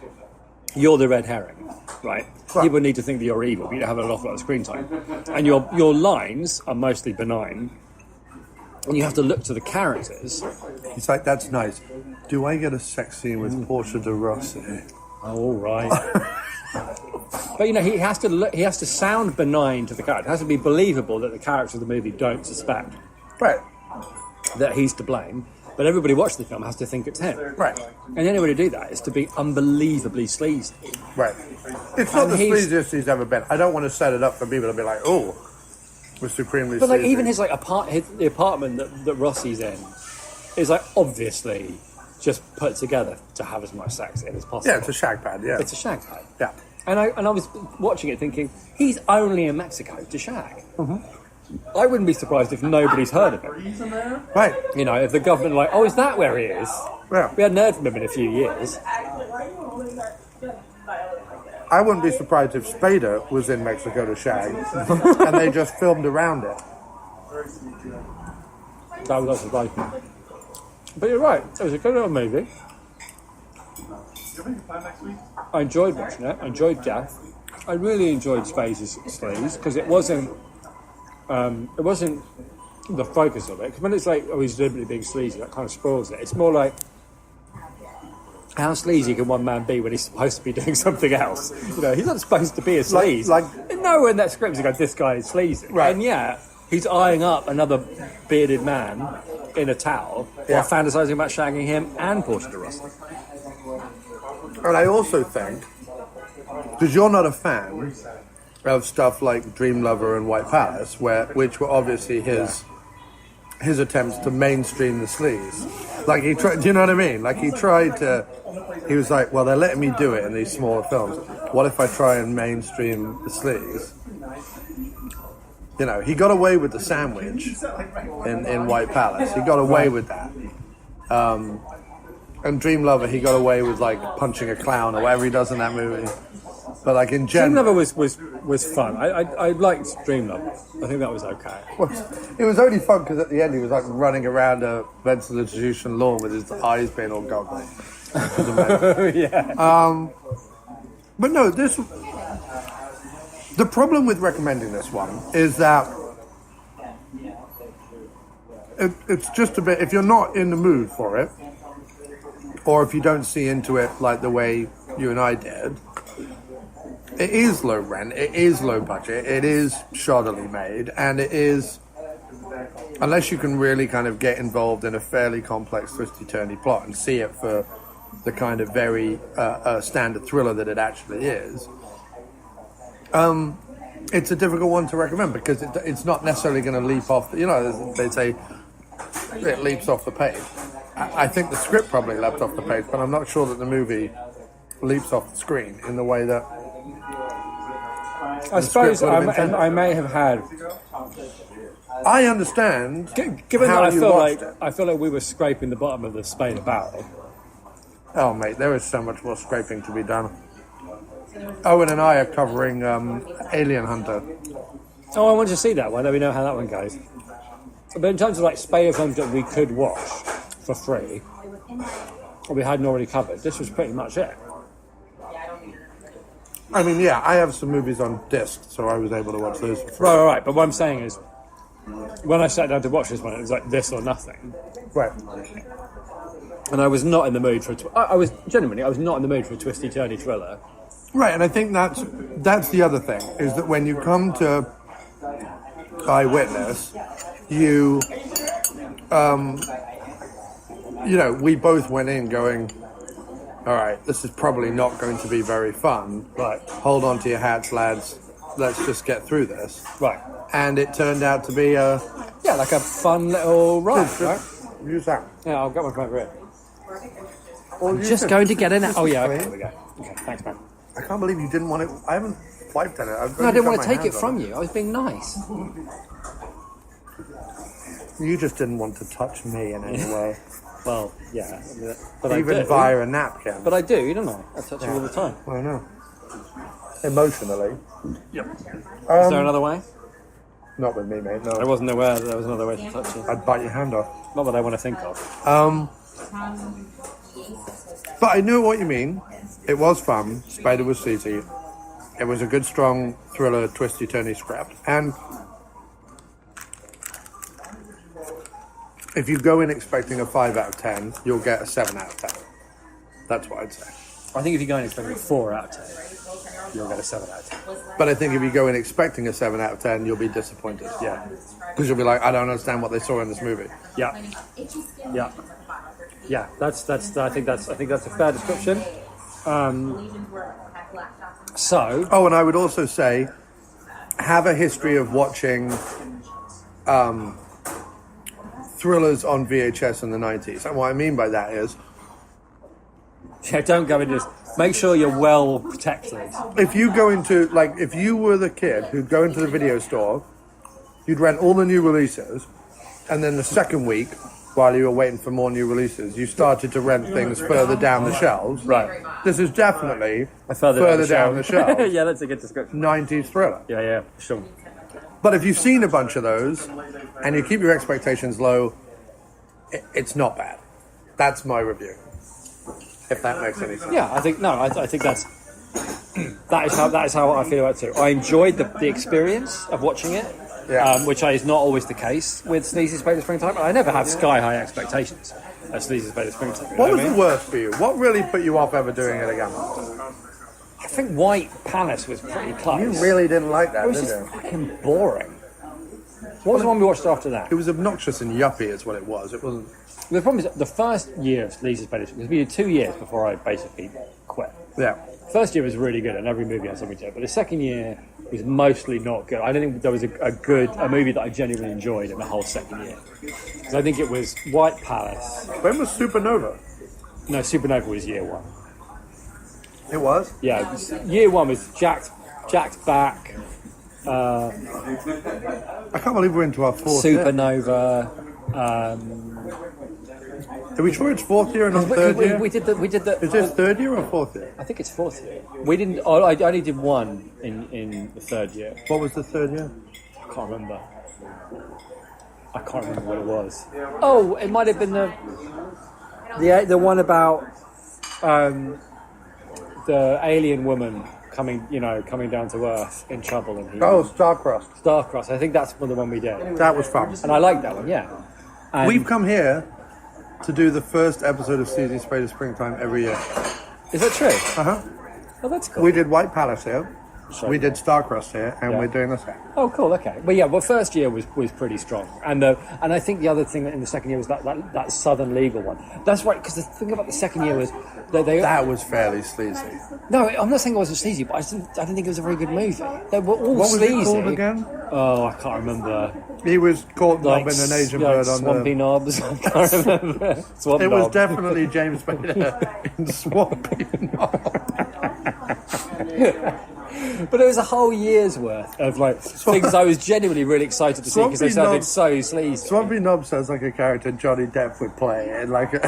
you're the red herring, right? People need to think that you're evil, but you don't have an awful lot of screen time. And your lines are mostly benign. And you have to look to the characters. He's like, that's nice. Do I get a sex scene with Portia de Rossi? Oh, all right. But he has to sound benign to the character. It has to be believable that the characters of the movie don't suspect that he's to blame. But everybody watching the film has to think it's him. Right. And the only way to do that is to be unbelievably sleazy. Right. It's not the sleaziest he's ever been. I don't want to set it up for people to be like, oh, we're supremely But like sleazy. even his the apartment that Rossi's in is like obviously just put together to have as much sex in as possible. Yeah, it's a shag pad, yeah. It's a shag pad. Yeah. And I was watching it thinking, he's only in Mexico to shag. Mm-hmm. I wouldn't be surprised if nobody's heard of him. Right. If the government are like, oh, is that where he is? Yeah. We hadn't heard from him in a few years. I wouldn't be surprised if Spader was in Mexico to shag and they just filmed around it. That was surprising. But you're right, it was a good little movie. I enjoyed watching it. I enjoyed Jeff. I really enjoyed Space's Sleaze because it wasn't the focus of it. Because when it's like, oh, he's deliberately being sleazy, that kind of spoils it. It's more like, how sleazy can one man be when he's supposed to be doing something else? He's not supposed to be a sleaze. Nowhere in that script he goes, this guy is sleazy. Right. And yet, he's eyeing up another bearded man in a towel while fantasizing about shagging him and Portia de Rossi. And I also think, because you're not a fan of stuff like Dream Lover and White Palace, which were obviously his attempts to mainstream the sleaze. Like he tried, do you know what I mean? Like he was like, well, they're letting me do it in these smaller films. What if I try and mainstream the sleaze? He got away with the sandwich in White Palace. He got away with that. And Dream Lover, he got away with like punching a clown or whatever he does in that movie. But like in general, Dream Lover was fun. I liked Dream Lover. I think that was okay. Well, it was only fun because at the end he was like running around a mental institution lawn with his eyes being all goggly. Yeah. But no, the problem with recommending this one is that it's just a bit, if you're not in the mood for it, or if you don't see into it like the way you and I did, it is low rent, it is low budget, it is shoddily made, and it is, unless you can really kind of get involved in a fairly complex twisty-turny plot and see it for the kind of very standard thriller that it actually is, it's a difficult one to recommend because it's not necessarily going to leap off, they say it leaps off the page. I think the script probably leapt off the page, but I'm not sure that the movie leaps off the screen in the way that I suppose script would have been and I may have had. I understand. Given how that you watched I feel like we were scraping the bottom of the Spader barrel. Oh, mate, there is so much more scraping to be done. Owen and I are covering Alien Hunter. Oh, I want to see that one. Let me know how that one goes. But in terms of like Spader films that we could watch for free, or we hadn't already covered, this was pretty much it. I mean, yeah, I have some movies on disc, so I was able to watch those for free. Right. But what I'm saying is, when I sat down to watch this one, it was like this or nothing. Right. And I was not in the mood for. I was not in the mood for a twisty, turny thriller. Right, and I think that's the other thing, is that when you come to Eyewitness, you know, we both went in going, all right, this is probably not going to be very fun. Right. Hold on to your hats, lads. Let's just get through this. Right. And it turned out to be like a fun little ride, right? Use that. Yeah, I'll get one from over here. Well, Just going to get in it. Oh, yeah, okay, here we go. Okay, thanks, man. I can't believe you didn't want it. I haven't wiped on it. No, I didn't want to take it from you. I was being nice. You just didn't want to touch me in any way. Well, yeah. But Even I do. via a napkin. But I do, don't I? I touch you all the time. I know. Emotionally. Yep. Is there another way? Not with me, mate. No. I wasn't aware that there was another way to touch you. I'd bite your hand off. Not that I want to think of. But I know what you mean. It was fun. Spader was sleazy. It was a good, strong thriller, twisty-turny script. And if you go in expecting a 5 out of 10, you'll get a 7 out of 10. That's what I'd say. I think if you go in expecting a 4 out of 10, you'll get a 7 out of 10. But I think if you go in expecting a 7 out of 10, you'll be disappointed. Yeah. Because you'll be like, I don't understand what they saw in this movie. Yeah. Yeah. Yeah. I think that's a fair description. So. Oh, and I would also say, have a history of watching thrillers on VHS in the 90s. And what I mean by that is, yeah, don't go into this. Make sure you're well protected. if you go into, like, if you were the kid who'd go into the video store, you'd rent all the new releases, and then the second week, while you were waiting for more new releases, you started to rent things further down the shelves. Right. This is definitely Further down the shelf. Yeah, that's a good description. 90s thriller. Yeah, sure. But if you've seen a bunch of those, and you keep your expectations low, it's not bad. That's my review. If that makes any sense. Yeah, I think that's that is how I feel about it too. I enjoyed the experience of watching it, which is not always the case with Sleazy Spader Springtime. I never have sky high expectations of Sleazy Spader Springtime. What was the worst for you? What really put you off ever doing it again? I think White Palace was pretty close. You really didn't like that, It was did just you? fucking boring. What was the one we watched after that? It was obnoxious and yuppie is what it was. It wasn't... The problem is the first year of Sleazy Spader, because we did 2 years before I basically quit. Yeah. First year was really good, and every movie had something to it. But the second year was mostly not good. I don't think there was a movie that I genuinely enjoyed in the whole second year. Because I think it was White Palace. When was Supernova? No, Supernova was year one. It was? Yeah, year one was Jack's back. I can't believe we're into our fourth Supernova. Are we sure it's fourth year and not third year? We did the. Is this third year or fourth year? I think it's fourth year. We didn't. I only did one in the third year. What was the third year? I can't remember what it was. Oh, it might have been the one about the alien woman coming down to Earth in trouble, and Star-Crossed. I think that's the one we did. That was fun. And I liked that one. Yeah. And We've come here to do the first episode of Sleazy Spader Springtime every year. Is that true? Uh-huh. Oh, that's cool. We did White Palace here. Sure. We did Star-Crossed here, and we're doing this here. Oh, cool. Okay. But yeah, first year was pretty strong, and I think the other thing in the second year was that Southern Legal one. That's right, because the thing about the second year was that was fairly sleazy. No, I'm not saying it wasn't sleazy, but I didn't think it was a very good movie. They were all what sleazy. Was it called again? Oh, I can't remember. He was caught knobbing an Asian bird on Swampy Knobs. I can't remember. It was definitely James Spader in Swampy Knobs. But it was a whole year's worth of like things I was genuinely really excited to see because they sounded so sleazy. Swampy Knob sounds like a character Johnny Depp would play in like a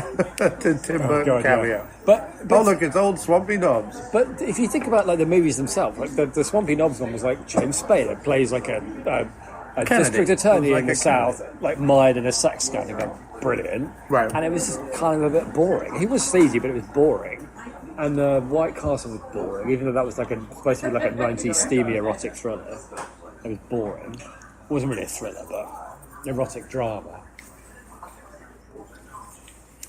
Tim Burton cameo. Yeah. But oh look, it's old Swampy Knobs. But if you think about like the movies themselves, like the Swampy Knobs one was like James Spader plays like a district attorney like in the South, like mired in a sex scandal. Brilliant, right? And it was just kind of a bit boring. He was sleazy, but it was boring. And the White Castle was boring, even though that was like supposed to be like a 90s steamy erotic thriller. It was boring. It wasn't really a thriller, but erotic drama.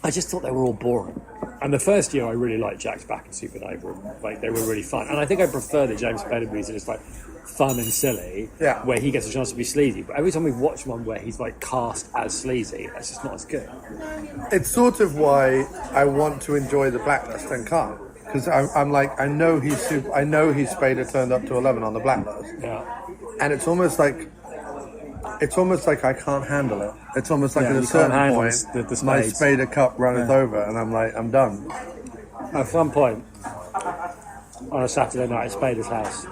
I just thought they were all boring. And the first year I really liked Jack's Back and Supernova. Like, they were really fun. And I think I prefer the James Spader movies that are just like fun and silly, where he gets a chance to be sleazy. But every time we've watched one where he's like cast as sleazy, that's just not as good. It's sort of why I want to enjoy the Blacklist and can't, because I'm like, I know he's Spader turned up to 11 on the Blacklist, and it's almost like I can't handle it. It's almost like at a certain point, my Spader cup runneth over, and I'm like, I'm done. At some point on a Saturday night at Spader's house,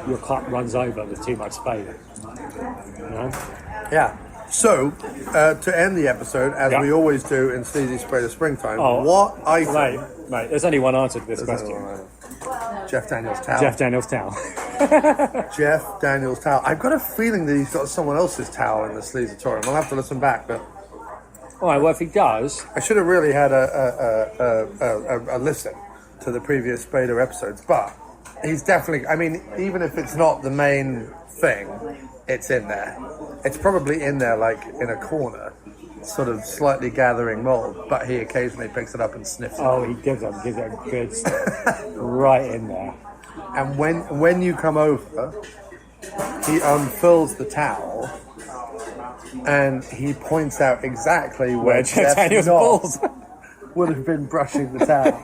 your cup runs over with too much Spader. You know? Yeah. So, to end the episode, as we always do in Sleazy Spader Springtime, what item... Mate, there's only one answer to this question. Jeff Daniels' towel. Jeff Daniels' towel. Jeff Daniels' towel. I've got a feeling that he's got someone else's towel in the Sleazatorium. I'll have to listen back, but... All right, well, if he does... I should have really had a listen to the previous Spader episodes, but he's definitely... I mean, even if it's not the main thing, it's in there. It's probably in there, like, in a corner, sort of slightly gathering mold, but he occasionally picks it up and sniffs it. Oh, he gives it a good stuff. Right in there. And when you come over, he unfurls the towel, and he points out exactly where Jeff Daniels' balls would have been brushing the towel.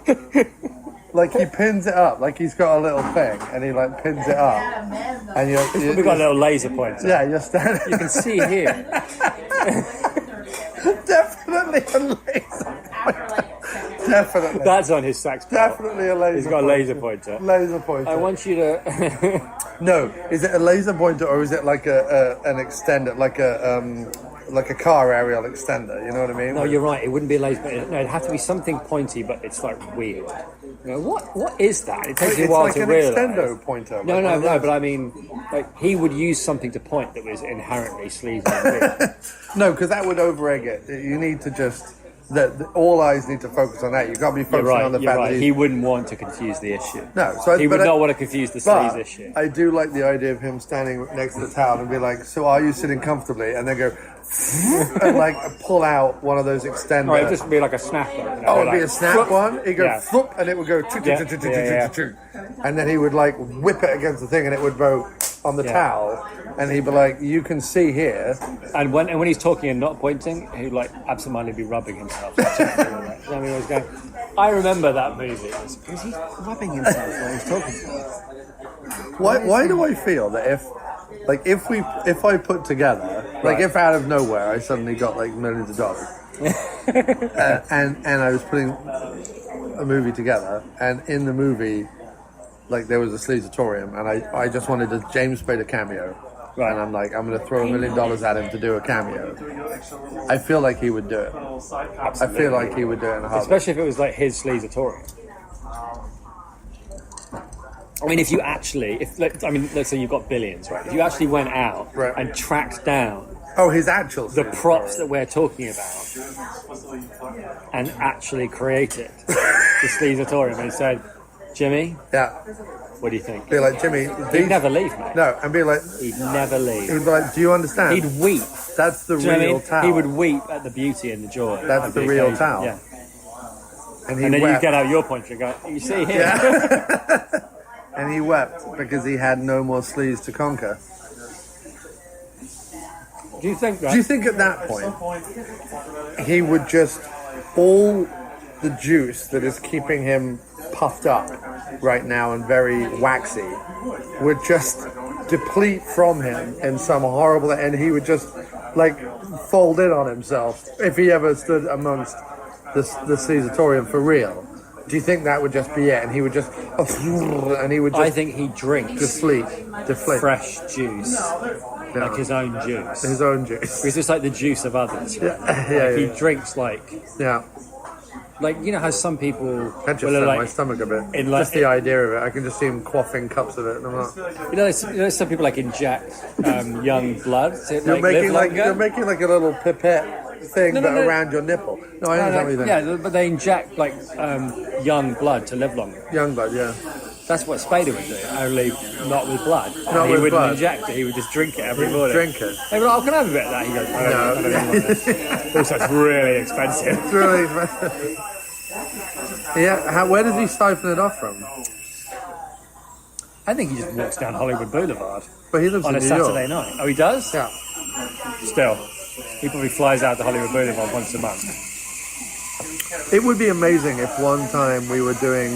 Like, he pins it up, like he's got a little thing, and he like pins it up, and we've got a little laser pointer. Yeah, you're standing. You can see here. Definitely a laser pointer. Definitely. That's on his sax belt. Definitely a laser. He's got a laser pointer. Laser pointer. I want you to. No, is it a laser pointer or is it like an extender, like a car aerial extender? You know what I mean? No, you're right. It wouldn't be a laser pointer. No, it'd have to be something pointy, but it's like weird. You know, what is that? It takes you a while to realise. It's like an extendo pointer. No, but I mean, like, he would use something to point that was inherently sleazy. No, because that would over-egg it. You need to just... all eyes need to focus on that. You've got to be focusing on the fact that he wouldn't want to confuse the issue. No, so he would not want to confuse the sleaze issue. I do like the idea of him standing next to the towel and be like, "So are you sitting comfortably?" And then go and like pull out one of those extenders. Or it'd just be like a snap one. You know, it'd be a snap one. He'd go flip, and it would go and then he would like whip it against the thing, and it would go on the towel. And he'd be like, "You can see here." And when he's talking and not pointing, he'd like absentmindly be rubbing himself. I remember that movie. Was he rubbing himself while he's talking to me? Why do I feel that if I put together, like if out of nowhere I suddenly got like millions of dollars, and I was putting a movie together, and in the movie, like there was a Sleazatorium, and I just wanted a James Spader cameo. Right. And I'm like, I'm going to throw $1 million at him to do a cameo. I feel like he would do it. Absolutely. I feel like he would do it in a heartbeat. Especially if it was like his Sleazatorium. I mean, if you actually, let's say you've got billions, right? If you actually went out and tracked down his actual the props that we're talking about and actually created the Sleazatorium and said, Jimmy, what do you think? Be like, Jimmy, he'd never leave, mate. No, and be like, he'd never leave. He'd be like, do you understand? He'd weep. That's the real towel. He would weep at the beauty and the joy. That's the real towel. Yeah. And then you get out your pointer and go, you see here. Yeah. And he wept because he had no more sleaze to conquer. Do you think at that point he would just all the juice that is keeping him puffed up right now and very waxy would just deplete from him in some horrible, and he would just like fold in on himself if he ever stood amongst the Sleazatorium for real? Do you think that would just be it? And he would just, and he would just I think he drinks deflate. fresh juice, like his own juice. His own juice. It's just like the juice of others. Yeah. He drinks like you know how some people That just will set like my stomach a bit. in like Just the idea of it. I can just see him quaffing cups of it. And I'm not. some people like inject young blood to You're making like a little pipette thing around your nipple. No, I understand what you're saying. Yeah, but they inject like young blood to live longer. Young blood, yeah. That's what Spader would do, only not with blood. Not he with wouldn't blood. inject it, he would just drink it every morning. Drink it. They were like, can I have a bit of that? He goes, I don't really want this. Also, it's really expensive. It's really expensive. Yeah, where does he siphon it off from? I think he just walks down Hollywood Boulevard But he lives on in a New Saturday York. night. Oh, he does? Yeah. Still. He probably flies out to Hollywood Boulevard once a month. It would be amazing if one time we were doing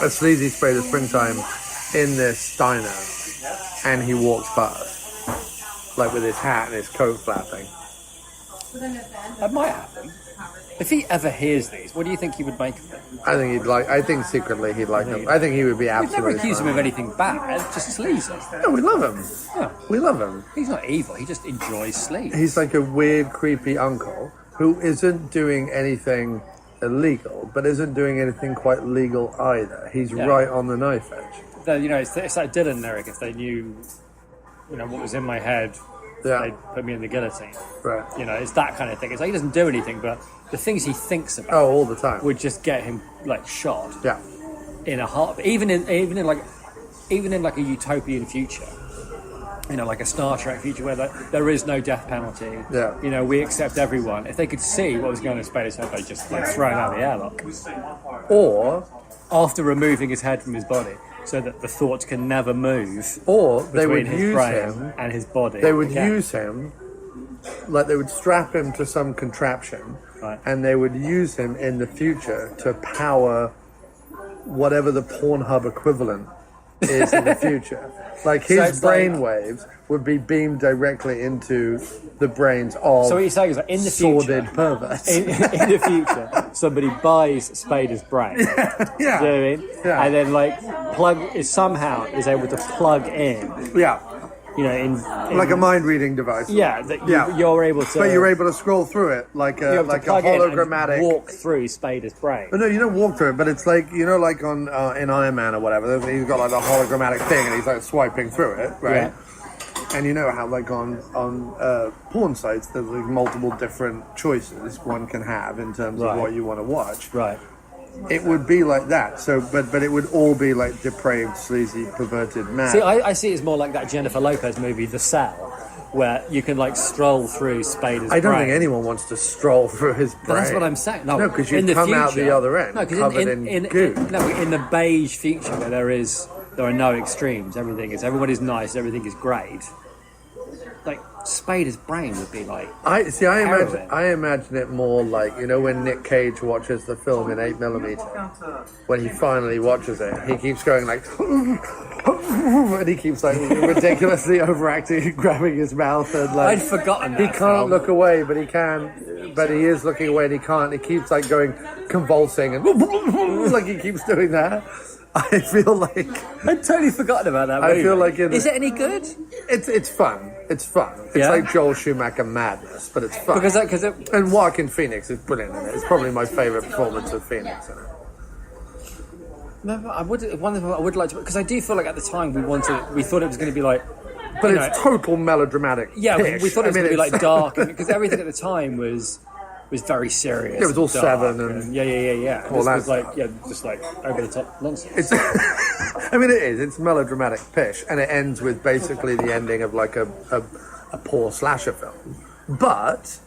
a Sleazy Spader Springtime in this diner and he walks past, like with his hat and his coat flapping. That might happen. If he ever hears these, what do you think he would make of them? I think secretly he'd like them. I think he would be We'd never absolutely accuse him fine. of anything bad, just Sleaze. No, we love him. Yeah. We love him. He's not evil, he just enjoys Sleaze. He's like a weird, creepy uncle who isn't doing anything illegal, but isn't doing anything quite legal either. He's right on the knife edge. You know, it's like Dylan lyric, if they knew, you know, what was in my head, Yeah. they'd put me in the guillotine. Right. You know, it's that kind of thing. It's like he doesn't do anything, but the things he thinks about Oh, all the time. would just get him like shot Yeah. in a heart. Even in like a utopian future, you know, like a Star Trek future where there is no death penalty. Yeah. You know, we accept everyone. If they could see what was going on in Spader's head, they'd just like throw him out the airlock. Or After removing his head from his body, so that the thoughts can never move they would between his use brain him. and his body. They would again. use him, like they would strap him to some contraption, Right. and they would use him in the future to power whatever the Pornhub equivalent is in the future. Like So his it's like- brain waves would be beamed directly into the brains of So what you're saying is that in the future, sordid perverts. in the future, somebody buys Spader's brain. Yeah. You know what I mean? Yeah. And then like somehow is able to plug in, Yeah. you know, in Like a mind reading device. yeah, that Yeah. you're able to. But you're able to scroll through it like you're a able to plug hologrammatic. in and walk through Spader's brain. But no, you don't walk through it, but it's like, you know, like on in Iron Man or whatever, he's got like a hologrammatic thing and he's like swiping through it, right? Yeah. And you know how like on porn sites there's like multiple different choices one can have in terms Right. of what you want to watch. Right. It would be like that. So, but it would all be like depraved, sleazy, perverted man. See, I see it as more like that Jennifer Lopez movie, The Cell, where you can like stroll through Spader's I don't brain. think anyone wants to stroll through his brain. But that's what I'm saying. No, because you'd in the come out future- the other end No, 'cause covered in goo. in the beige future where there are no extremes. Everyone is nice. Everything is great. Like Spader's brain would be like. I Heroin. imagine it more like, you know, when Nick Cage watches the film in 8mm, when he finally watches it, he keeps going like, and he keeps like ridiculously overacting, grabbing his mouth, and like I'd forgotten that he can't film. look away, but he can, but he is looking away and he can't. He keeps like going convulsing and like he keeps doing that. I feel like I'd totally forgotten about that I movie. feel like is it any good? it's fun. It's fun. It's Yeah? like Joel Schumacher madness, but it's fun. Because And Joaquin Phoenix is brilliant in it. It's probably my favourite performance of Phoenix in it. no, I would like to, because I do feel like at the time we thought it was going to be like. But you it's know, total melodramatic. Yeah, pish. we thought it was going to be it's- like dark, because everything at the time was very serious. It was all and dark Seven and yeah. all This that was like stuff. just like over the top nonsense. It's, I mean, it is. It's melodramatic pish, and it ends with basically the ending of like a poor slasher film. But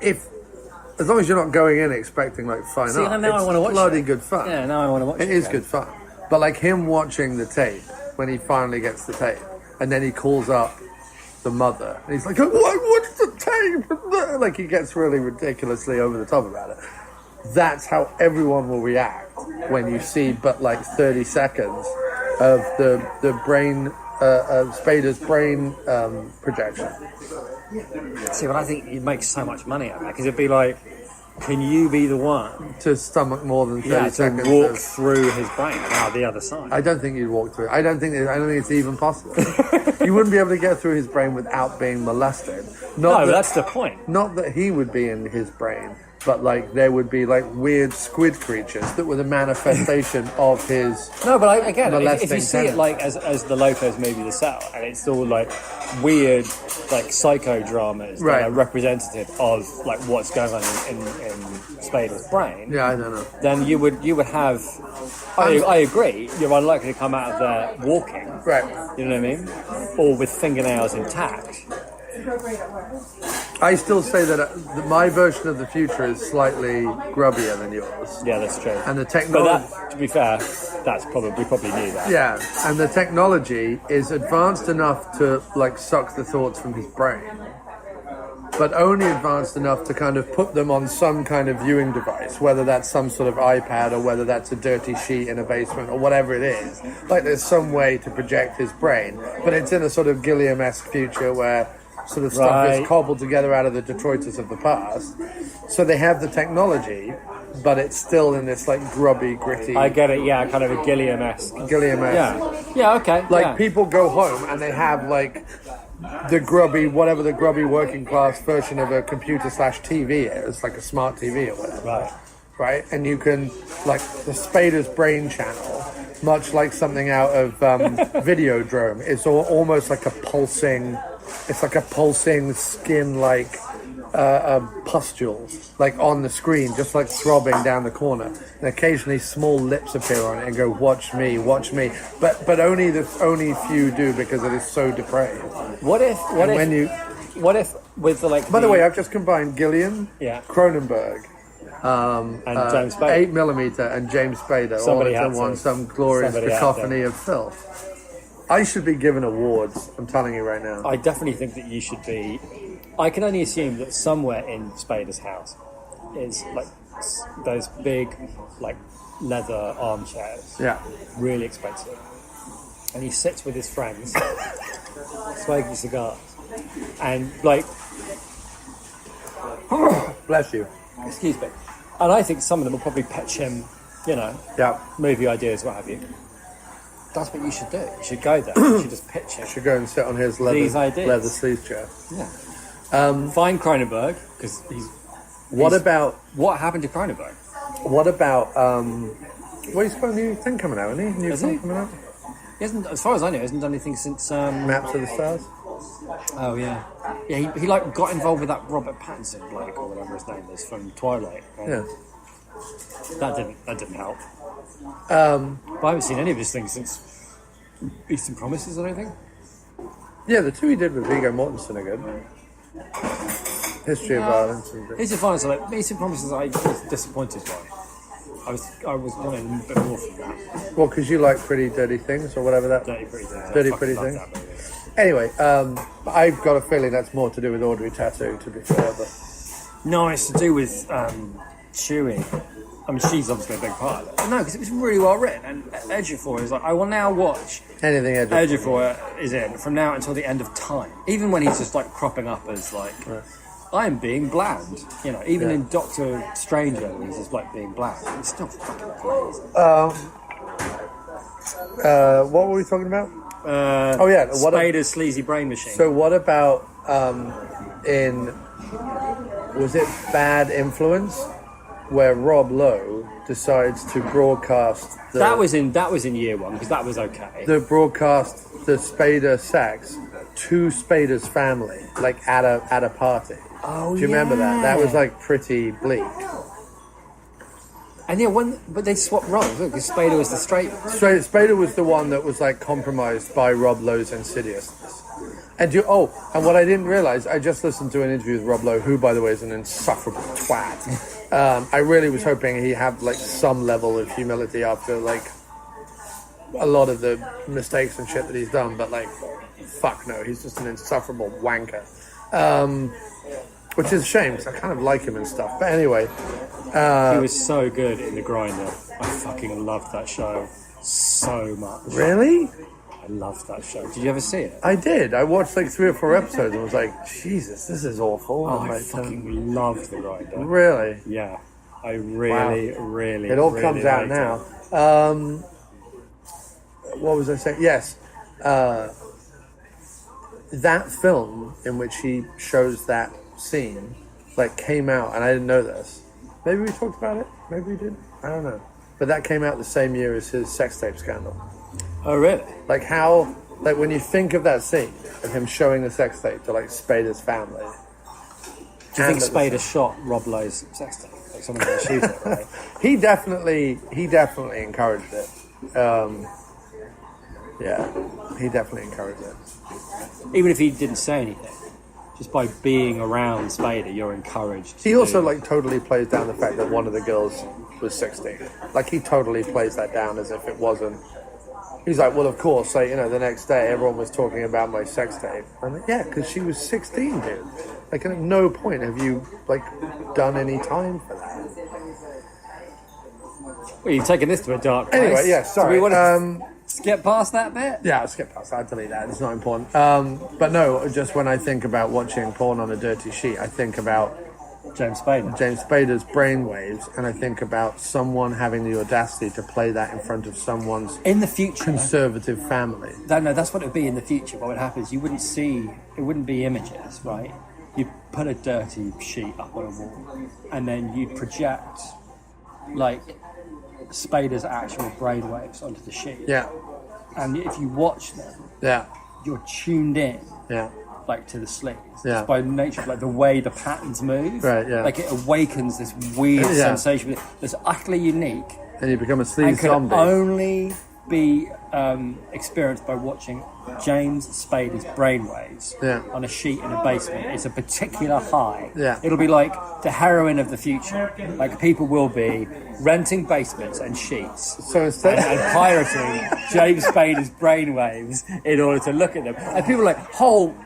as long as you're not going in expecting like fine See, art, now I it's wanna watch bloody it. good fun. Yeah, now I want to watch it. It is again. good fun. But like him watching the tape when he finally gets the tape, and then he calls up the mother, and he's like, "What's the tape?" Like he gets really ridiculously over the top about it. That's how everyone will react when you see but like 30 seconds of the brain of Spader's brain projection. See, but I think you'd make so much money out of that, because it'd be like, can you be the one to stomach more than 30 to seconds. walk through his brain and out the other side? I don't think you'd walk through it. I don't think it's even possible. You wouldn't be able to get through his brain without being molested. No, that's the point. Not that he would be in his brain, but like there would be like weird squid creatures that were the manifestation of his. No, but again, if molesting you see it tendency. like as the Locos movie The Cell, and it's all like weird, like psychodramas Right. that are representative of like what's going on in Spader's brain. Yeah, I don't know. Then you would have. I agree. You're unlikely to come out of there walking. Right. You know what I mean? Or with fingernails intact. I still say that my version of the future is slightly grubbier than yours. Yeah, that's true. And the But technology. that, to be fair, we probably knew that. Yeah, and the technology is advanced enough to like suck the thoughts from his brain, but only advanced enough to kind of put them on some kind of viewing device, whether that's some sort of iPad or whether that's a dirty sheet in a basement or whatever it is. Like there's some way to project his brain, but it's in a sort of Gilliam-esque future where sort of stuff Right. is cobbled together out of the Detroiters of the past. So they have the technology, but it's still in this like grubby, gritty, I get it, yeah, kind of a Gilliam-esque. Gilliam-esque. Yeah, okay. Like yeah. people go home and they have like the grubby working class version of a computer / TV is, like a smart TV or whatever. Right? And you can, like the Spader's Brain channel, much like something out of Videodrome, it's almost like a pulsing skin like pustules like on the screen, just like throbbing down the corner, and occasionally small lips appear on it and go, watch me, but only few do because it is so depraved. What if with the like? By the way, I've just combined Gilliam, Yeah. Cronenberg, and James Spader. 8mm and James Spader Somebody all had into to. one, some glorious Somebody had cacophony of filth. I should be given awards, I'm telling you right now. I definitely think that you should be. I can only assume that somewhere in Spader's house is like those big, like leather armchairs, Yeah. really expensive, and he sits with his friends, smoking cigars, and like, Bless you. excuse me, and I think some of them will probably pitch him, Yeah. movie ideas, what have you. That's what you should do. You should go there. You should just pitch him. Should go and sit on his These ideas. leather sleeve chair. Yeah. Find Cronenberg because What about what happened to Cronenberg? well, he's got a new thing coming out, isn't he? New Is song he? coming out? He hasn't, as far as I know, he hasn't done anything since. Maps of the Stars. Oh yeah, yeah. He like got involved with that Robert Pattinson bloke or whatever his name is from Twilight. And Yeah. That didn't help. But I haven't seen any of his things since Eastern Promises. I don't think. Yeah, the two he did with Viggo Mortensen are good. History of Violence. And Eastern Promises, like Eastern Promises, I was disappointed by. I was wanting a bit more from that. well, because you like Pretty Dirty Things or whatever that. Dirty Pretty Things. Dirty I fucking Pretty love Things. that movie. Anyway, I've got a feeling that's more to do with Audrey Tattoo, to be fair. But No, it's to do with Chewie. I mean, she's obviously a big part of it. No, because it was really well written. And Ejiofor is like, I will now watch. anything Ejiofor is in from now until the end of time. Even when he's just like cropping up as like, I am being bland. Even in Doctor Strange, when he's just like being bland. It's still fucking amazing. what were we talking about? What Spader's Sleazy Brain Machine. So what about was it Bad Influence, where Rob Lowe decides to broadcast that was in year one because that was okay. the Spader sax to Spader's family, like at a party. Oh, do you remember that? That was like pretty bleak. And but they swapped roles because Spader was the straight one. Spader was the one that was like compromised by Rob Lowe's insidiousness. And what I didn't realize, I just listened to an interview with Rob Lowe, who, by the way, is an insufferable twat. I really was hoping he had like some level of humility after like a lot of the mistakes and shit that he's done, but like, fuck no, he's just an insufferable wanker. Which is a shame because I kind of like him and stuff. But anyway, he was so good in The Grinder. I fucking loved that show so much. Really? I loved that show. Did you ever see it? I did. I watched like 3 or 4 episodes and was like, Jesus, this is awful. Oh, And I like, fucking loved The Grinder. really? Yeah. I really, really, It all really comes out liked now. it. What was I saying? Yes. That film in which he shows that scene, like, came out, and I didn't know this. Maybe we talked about it. Maybe we did. I don't know. But that came out the same year as his sex tape scandal. Oh, really? Like how, like when you think of that scene of him showing the sex tape to like Spader's family. Do you think Spader shot Rob Lowe's sex tape? Like someone going to shoot it, right? He definitely encouraged it. Yeah, he definitely encouraged it. Even if he didn't say anything, just by being around Spader, you're encouraged. He also like totally plays down the fact that one of the girls was 16. Like he totally plays that down as if it wasn't. He's like, well, of course, like, you know, the next day everyone was talking about my sex tape. I'm like, yeah, because she was 16, dude. Like, at no point have you, like, done any time for that. Well, you've taken this to a dark place. Anyway, yeah, sorry. Do we want to skip past that bit? Yeah, I'll skip past that. I'll delete that. It's not important. But no, just when I think about watching porn on a dirty sheet, I think about James Spader. James Spader's brainwaves, and I think about someone having the audacity to play that in front of someone's In the future, conservative family. no, that's what it would be in the future. What would happen is you wouldn't see, it wouldn't be images, right? You'd put a dirty sheet up on a wall, and then you'd project, like, Spader's actual brainwaves onto the sheet. Yeah, And if you watch them, yeah, you're tuned in, yeah. like, to the sleaze. Yeah. Just by nature of, like, the way the patterns move. Right, yeah. Like, it awakens this weird Yeah. sensation that's utterly unique And you become a and sleaze could zombie. only be experienced by watching James Spader's brainwaves Yeah. on a sheet in a basement. It's a particular high. Yeah. It'll be like the heroin of the future. Like, people will be renting basements and sheets So instead, and pirating James Spader's brainwaves in order to look at them. And people are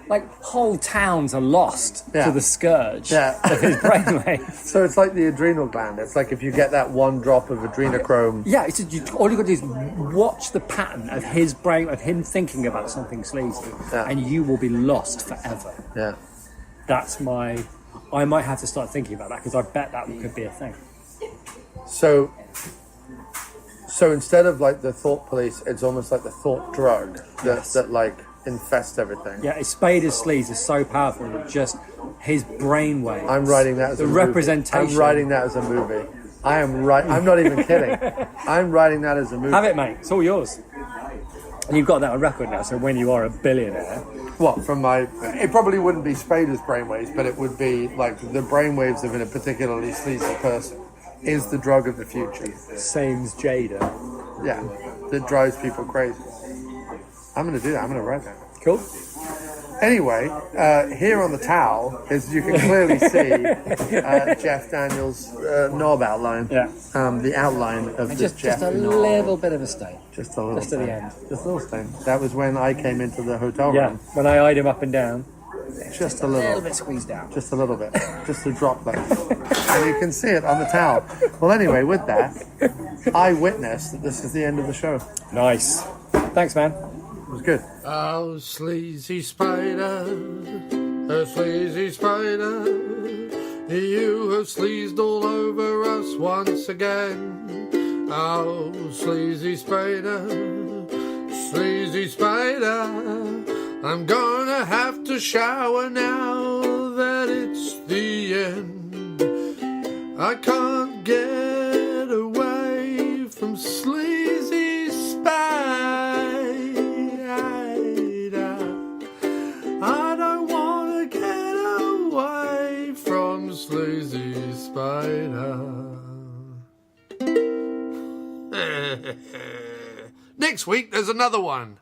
like whole towns are lost Yeah. to the scourge Yeah. of his brainwaves. so it's like the adrenal gland. It's like if you get that one drop of adrenochrome. Yeah, it's all you got to do is watch the pattern of his brain, of him thinking about something sleazy, Yeah. and you will be lost forever. Yeah. That's I might have to start thinking about that, because I bet that could be a thing. So instead of like the thought police, it's almost like the thought drug that like infests everything. Yeah, Spader's sleaze is so powerful that just his brainwaves. I'm writing that as the a movie. representation. I'm writing that as a movie. I'm not even kidding. I'm writing that as a movie. Have it, mate. It's all yours. And you've got that on record now, so when you are a billionaire... What, from my... It probably wouldn't be Spader's brainwaves, but it would be like the brainwaves of a particularly sleazy person is the drug of the future. Same's Jada. Yeah, that drives people crazy. I'm going to do that. I'm going to write that. Cool. Anyway, here on the towel, as you can clearly see, Jeff Daniels' knob outline. Yeah. The outline of the Just Jeff a knob. little bit of a stain. Just a little Just at the stain. end. Just a little stain. That was when I came into the hotel Yeah, room. when I eyed him up and down. Just a A little little. bit squeezed out. Just a little bit. Just a droplet. And you can see it on the towel. Well, anyway, with that, I witnessed that this is the end of the show. Nice. Thanks, man. It was good. Oh, Sleazy Spader, oh, Sleazy Spader, you have sleazed all over us once again. Oh, Sleazy Spader, Sleazy Spader, I'm gonna have to shower now that it's the end. I can't get away from Sleazy Spader. I don't want to get away from Sleazy Spader. Next week there's another one.